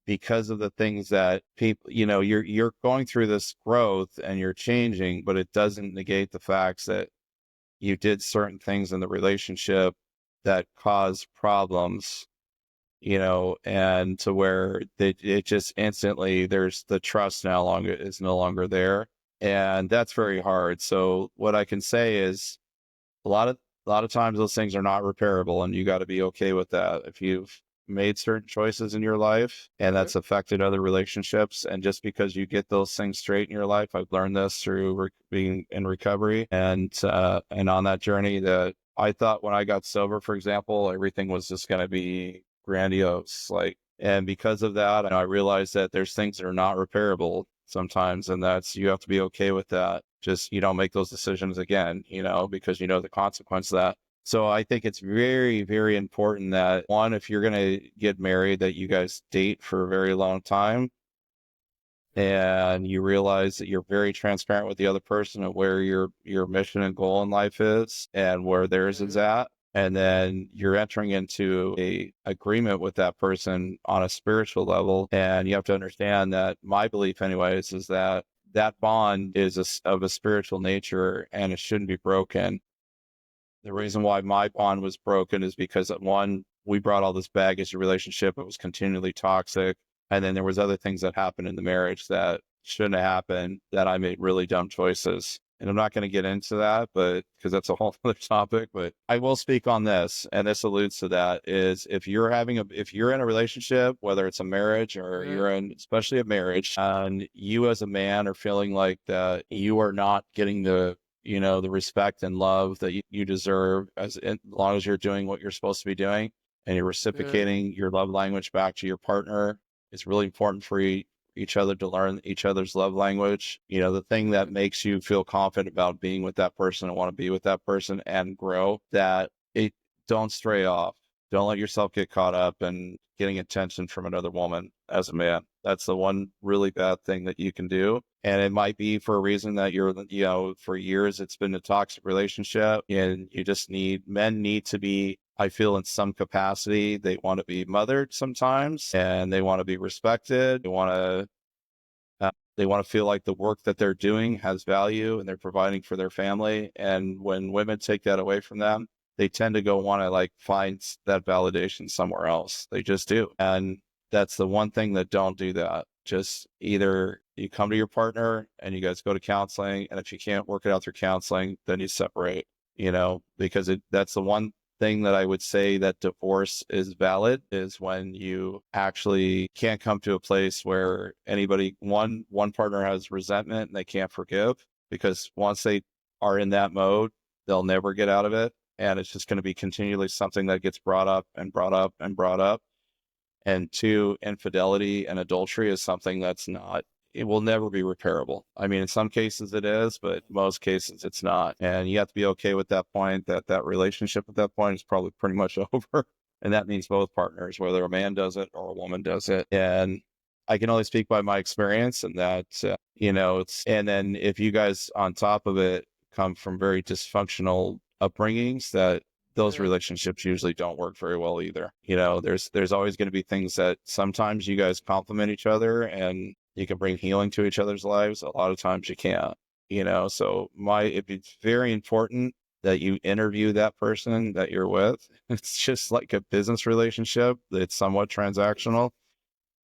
because of the things that people, you're going through this growth and you're changing, but it doesn't negate the facts that you did certain things in the relationship that caused problems, and to where it just instantly, there's the trust is no longer there. And that's very hard. So what I can say is a lot of times those things are not repairable, and you got to be okay with that. If you've made certain choices in your life and that's affected other relationships, and just because you get those things straight in your life, I've learned this through being in recovery and on that journey, that I thought when I got sober, for example, everything was just going to be grandiose, and because of that, I realized that there's things that are not repairable sometimes, and you have to be okay with that. Just, you don't make those decisions again, because the consequence of that. So I think it's very, very important that, one, if you're going to get married, that you guys date for a very long time and you realize that you're very transparent with the other person of where your mission and goal in life is and where theirs is at. And then you're entering into a agreement with that person on a spiritual level. And you have to understand that, my belief anyways, is that bond is of a spiritual nature and it shouldn't be broken. The reason why my bond was broken is because, one, we brought all this baggage to relationship. It was continually toxic. And then there was other things that happened in the marriage that shouldn't have happened, that I made really dumb choices. and I'm not going to get into that, but because that's a whole other topic, but I will speak on this, and this alludes to that, is if you're in a relationship, whether it's a marriage or you're in, especially a marriage, and you as a man are feeling like that you are not getting the respect and love that you deserve as long as you're doing what you're supposed to be doing and you're reciprocating your love language back to your partner. It's really important for each other to learn each other's love language. The thing that makes you feel confident about being with that person and want to be with that person and grow, don't stray off. Don't let yourself get caught up in getting attention from another woman as a man. That's the one really bad thing that you can do. And it might be for a reason that for years it's been a toxic relationship, and men need to be, I feel, in some capacity, they want to be mothered sometimes, and they want to be respected. They want to feel like the work that they're doing has value and they're providing for their family. And when women take that away from them, they tend to go want to find that validation somewhere else. They just do. And that's the one thing that don't do that. Just either you come to your partner and you guys go to counseling. And if you can't work it out through counseling, then you separate, because that's the one thing that I would say that divorce is valid, is when you actually can't come to a place where one partner has resentment and they can't forgive, because once they are in that mode, they'll never get out of it. And it's just going to be continually something that gets brought up and brought up and brought up. And two, infidelity and adultery is something it will never be repairable. I mean, in some cases it is, but most cases it's not. And you have to be okay with that point, that relationship at that point is probably pretty much over. And that means both partners, whether a man does it or a woman does it. And I can only speak by my experience, and that, and then if you guys on top of it come from very dysfunctional upbringings, that those relationships usually don't work very well either. There's always going to be things that sometimes you guys complement each other and you can bring healing to each other's lives. A lot of times you can't, so it's very important that you interview that person that you're with. It's just like a business relationship. It's somewhat transactional,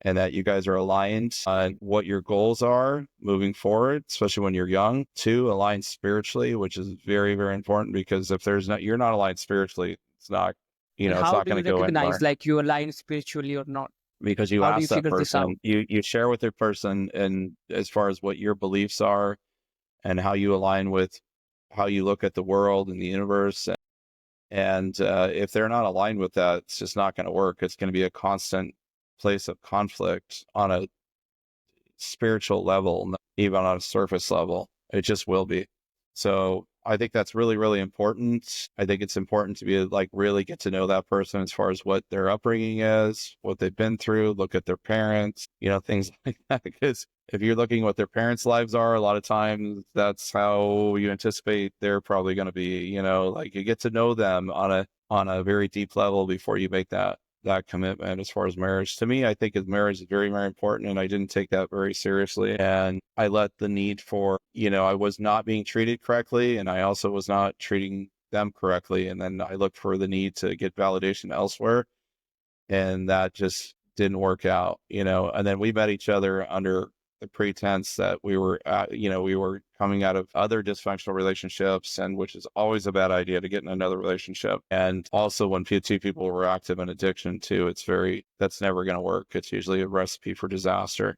and that you guys are aligned on what your goals are moving forward, especially when you're young. Two, aligned spiritually, which is very, very important, because if you're not aligned spiritually, it's not, And it's how not do going you to go anywhere. recognize you align spiritually or not? Because you How do you ask that figure this out? person, you share with their person, and as far as what your beliefs are and how you align with how you look at the world and the universe. And if they're not aligned with that, it's just not going to work. It's going to be a constant place of conflict on a spiritual level, not even on a surface level. It just will be. So I think that's really, really important. I think it's important to be really get to know that person as far as what their upbringing is, what they've been through, look at their parents, things like that. Because if you're looking at what their parents' lives are, a lot of times that's how you anticipate they're probably going to be, you get to know them on a very deep level before you make that commitment. As far as marriage, to me, I think marriage is very, very important, and I didn't take that very seriously. And I let the need for, I was not being treated correctly, and I also was not treating them correctly. And then I looked for the need to get validation elsewhere, and that just didn't work out, and then we met each other under the pretense that we were coming out of other dysfunctional relationships, and which is always a bad idea to get in another relationship. And also when two people were active in addiction too, that's never going to work. It's usually a recipe for disaster,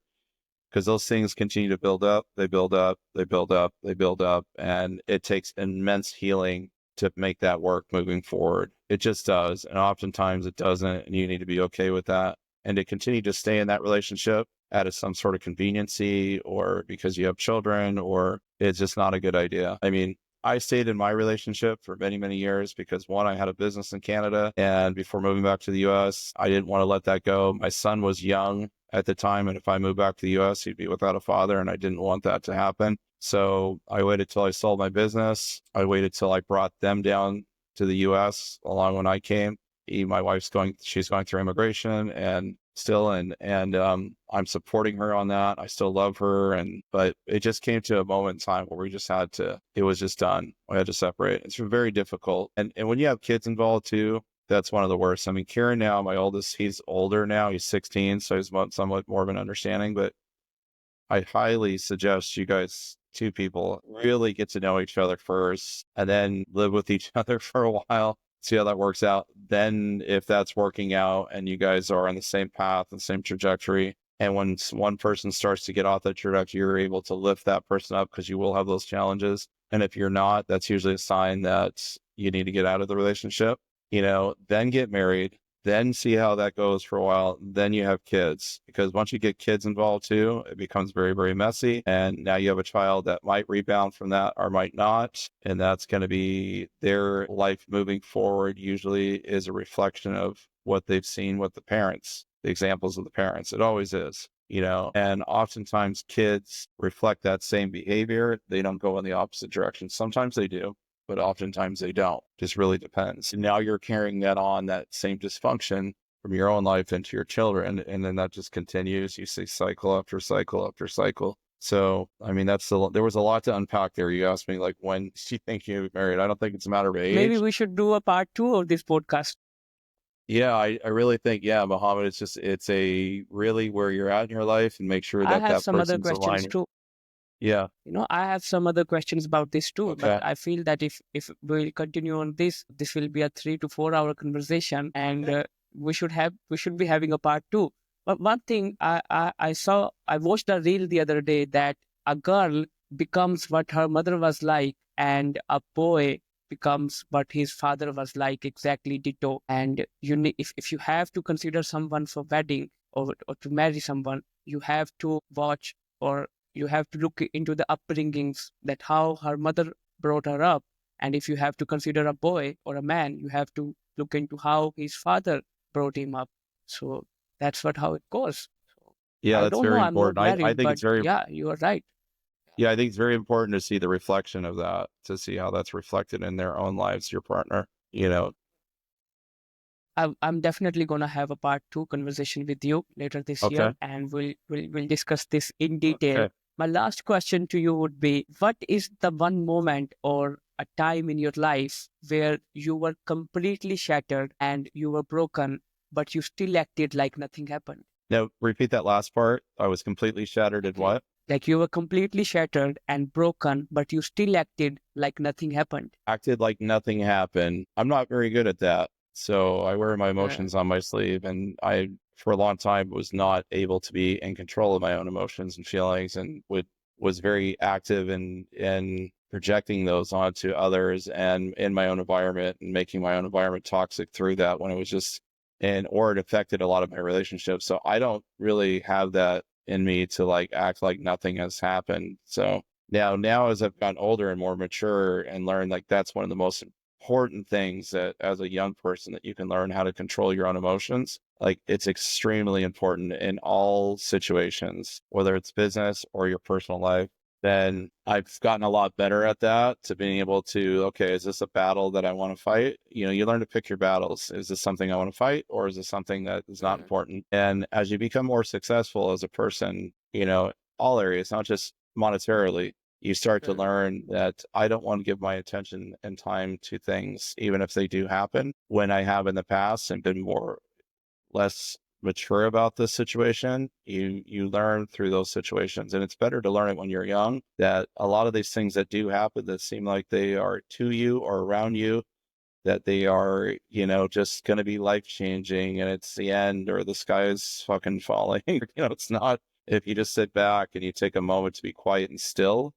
because those things continue to build up, they build up, they build up, they build up. And it takes immense healing to make that work moving forward. It just does. And oftentimes it doesn't. And you need to be okay with that. And to continue to stay in that relationship out of some sort of conveniency, or because you have children, or it's just not a good idea. I mean, I stayed in my relationship for many, many years because, one, I had a business in Canada, and before moving back to the US, I didn't want to let that go. My son was young at the time, and if I moved back to the US, he'd be without a father, and I didn't want that to happen. So I waited till I sold my business. I waited till I brought them down to the US along when I came. My wife's she's going through immigration and I'm supporting her on that. I still love her. But it just came to a moment in time where it was just done. We had to separate. It's very difficult. And when you have kids involved too, that's one of the worst. I mean, Kieran now, my oldest, he's older now, he's 16. So he's somewhat more of an understanding, but I highly suggest you guys two people really get to know each other first and then live with each other for a while, see how that works out. Then if that's working out and you guys are on the same path, the same trajectory, and when one person starts to get off that trajectory, you're able to lift that person up because you will have those challenges. And if you're not, that's usually a sign that you need to get out of the relationship, then get married, then see how that goes for a while. Then you have kids, because once you get kids involved too, it becomes very, very messy. And now you have a child that might rebound from that or might not. And that's going to be their life moving forward, usually is a reflection of what they've seen with the parents, the examples of the parents. It always is, and oftentimes kids reflect that same behavior. They don't go in the opposite direction. Sometimes they do, but oftentimes they don't. Just really depends. And now you're carrying that on, that same dysfunction from your own life into your children. And then that just continues. You see cycle after cycle after cycle. So, I mean, there was a lot to unpack there. You asked me, like, when do you think you get married? I don't think it's a matter of age. Maybe we should do a part 2 of this podcast. Yeah, I really think, Muhammad, it's a really where you're at in your life, and make sure I that have some other person's questions aligned. too. Yeah. I have some other questions about this too, Okay. but I feel that if we'll continue on this will be a 3 to 4 hour conversation, and we should be having a part 2. But one thing I watched a reel the other day that a girl becomes what her mother was like, and a boy becomes what his father was like, exactly ditto. And if you have to consider someone for wedding or to marry someone, you have to watch, or you have to look into the upbringings, that how her mother brought her up. And if you have to consider a boy or a man, you have to look into how his father brought him up. So that's how it goes. Yeah, I that's don't know. very I'm not important. married, I think but it's very, yeah, you are right. yeah, I think it's very important to see the reflection of that, to see how that's reflected in their own lives, your partner, I'm definitely gonna have a part 2 conversation with you later this Okay. year, and we'll discuss this in detail. Okay. My last question to you would be: what is the one moment or a time in your life where you were completely shattered and you were broken, but you still acted like nothing happened? Now, repeat that last part. I was completely shattered at Okay. what? Like you were completely shattered and broken, but you still acted like nothing happened. Acted like nothing happened. I'm not very good at that. So I wear my emotions on my sleeve, and I, for a long time, was not able to be in control of my own emotions and feelings, and was very active in projecting those onto others and in my own environment, and making my own environment toxic through that, when it was just, or it affected a lot of my relationships. So I don't really have that in me to like act like nothing has happened. So now as I've gotten older and more mature and learned, like, that's one of the most important things, that as a young person, that you can learn how to control your own emotions. Like, it's extremely important in all situations, whether it's business or your personal life. Then I've gotten a lot better at that, to being able to, okay, is this a battle that I want to fight? You learn to pick your battles. Is this something I want to fight, or is this something that is not important? And as you become more successful as a person, all areas, not just monetarily, you start to learn that I don't want to give my attention and time to things, even if they do happen, when I have in the past and been less mature about this situation. You learn through those situations, and it's better to learn it when you're young, that a lot of these things that do happen, that seem like they are to you or around you, that they are, just going to be life changing, and it's the end, or the sky is fucking falling. It's not. If you just sit back and you take a moment to be quiet and still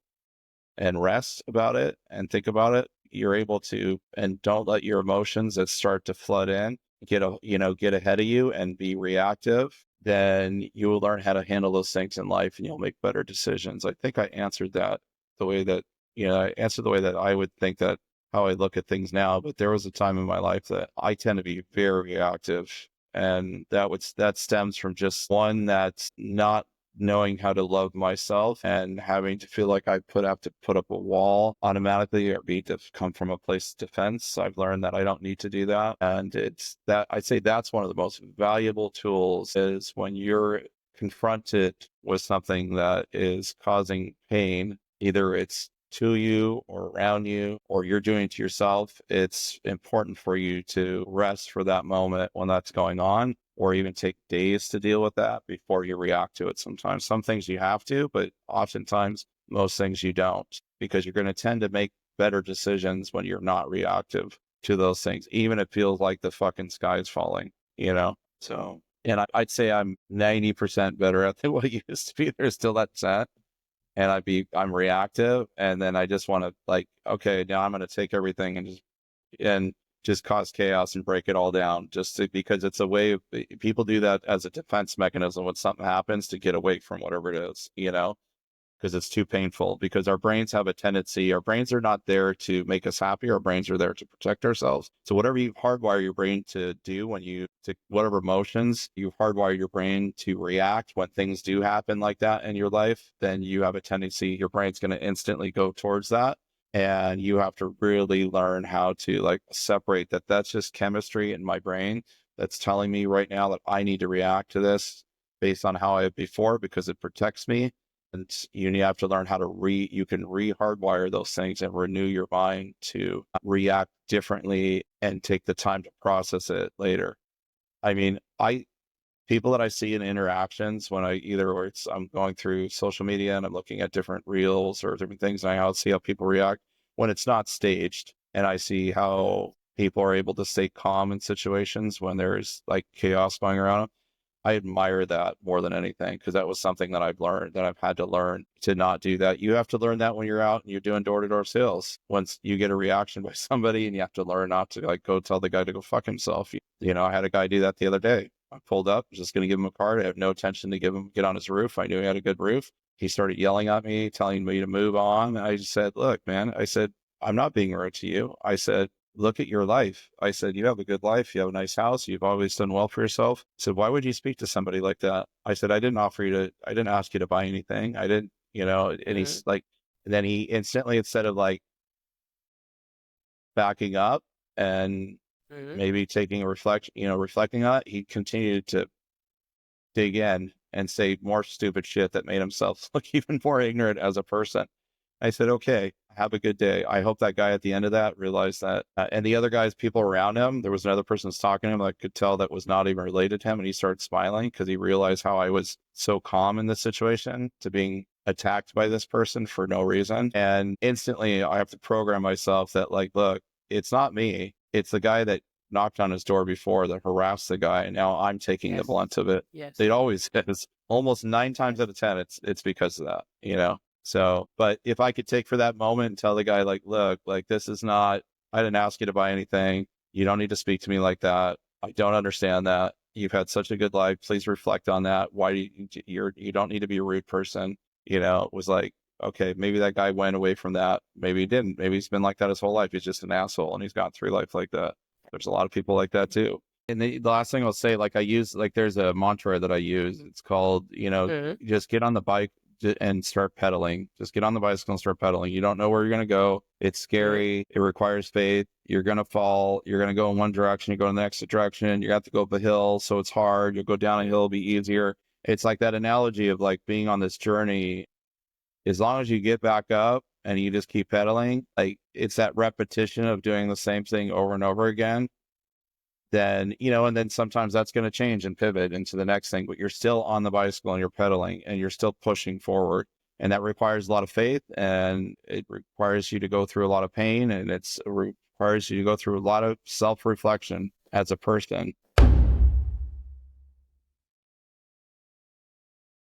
and rest about it and think about it, you're able to, and don't let your emotions that start to flood in get ahead of you and be reactive. Then you will learn how to handle those things in life, and you'll make better decisions. I think I answered that the way that, I answered the way that I would think, that how I look at things now. But there was a time in my life that I tend to be very reactive. And that stems from just one, that's not knowing how to love myself, and having to feel like I have to put up a wall automatically, or be to come from a place of defense. I've learned that I don't need to do that. And it's that, I'd say that's one of the most valuable tools, is when you're confronted with something that is causing pain, either it's to you or around you, or you're doing it to yourself. It's important for you to rest for that moment when that's going on, or even take days to deal with that before you react to it. Sometimes some things you have to, but oftentimes most things you don't, because you're going to tend to make better decisions when you're not reactive to those things, even if it feels like the fucking sky's falling, you know? So, and I'd say I'm 90% better at than what I used to be. There's still that percent. And I'm reactive. And then I just want to like, okay, now I'm going to take everything and just cause chaos and break it all down because it's a way of, people do that as a defense mechanism when something happens to get away from whatever it is, you know, because it's too painful, because our brains have a tendency, our brains are not there to make us happy. Our brains are there to protect ourselves. So whatever you hardwire your brain to do to whatever emotions you hardwire your brain to react when things do happen like that in your life, then you have a tendency, your brain's going to instantly go towards that. And you have to really learn how to like separate that. That's just chemistry in my brain that's telling me right now that I need to react to this based on how I have before, because it protects me. And you have to learn how to you can re-hardwire those things and renew your mind to react differently and take the time to process it later. I mean, people that I see in interactions when I'm going through social media and I'm looking at different reels or different things, and I see how people react when it's not staged. And I see how people are able to stay calm in situations when there's like chaos going around. I admire that more than anything, because that was something that I've had to learn to not do that. You have to learn that when you're out and you're doing door-to-door sales. Once you get a reaction by somebody and you have to learn not to like go tell the guy to go fuck himself. You know, I had a guy do that the other day. I pulled up, just going to give him a card. I have no intention to get on his roof. I knew he had a good roof. He started yelling at me, telling me to move on. I just said, look, man, I said, I'm not being rude to you. I said, look at your life. I said, you have a good life. You have a nice house. You've always done well for yourself. I said, why would you speak to somebody like that? I said, I didn't ask you to buy anything. I didn't, you know, and he's like, and then he instantly, instead of like backing up and maybe taking a reflecting on it, he continued to dig in and say more stupid shit that made himself look even more ignorant as a person. I said, okay, have a good day. I hope that guy at the end of that realized that. And the other guys, people around him, there was another person that's talking to him that I could tell that was not even related to him. And he started smiling because he realized how I was so calm in this situation to being attacked by this person for no reason. And instantly I have to program myself that like, look, it's not me. It's the guy that knocked on his door before that harassed the guy. And now I'm taking the blunt of it. Yes. It always is. Almost 9 times out of 10, it's because of that, you know? So, but if I could take for that moment and tell the guy, like, look, like, I didn't ask you to buy anything. You don't need to speak to me like that. I don't understand that. You've had such a good life. Please reflect on that. Why you don't need to be a rude person. You know, it was like, okay, maybe that guy went away from that. Maybe he didn't. Maybe he's been like that his whole life. He's just an asshole and he's gone through life like that. There's a lot of people like that too. And the last thing I'll say, like there's a mantra that I use. It's called, just get on the bike and start pedaling. Just get on the bicycle and start pedaling. You don't know where you're going to go. It's scary. It requires faith. You're going to fall. You're going to go in one direction. You go in the next direction. You have to go up a hill. So it's hard. You'll go down a hill. It'll be easier. It's like that analogy of like being on this journey. As long as you get back up and you just keep pedaling, like it's that repetition of doing the same thing over and over again. Then, and then sometimes that's going to change and pivot into the next thing, but you're still on the bicycle and you're pedaling and you're still pushing forward. And that requires a lot of faith, and it requires you to go through a lot of pain, and it requires you to go through a lot of self-reflection as a person.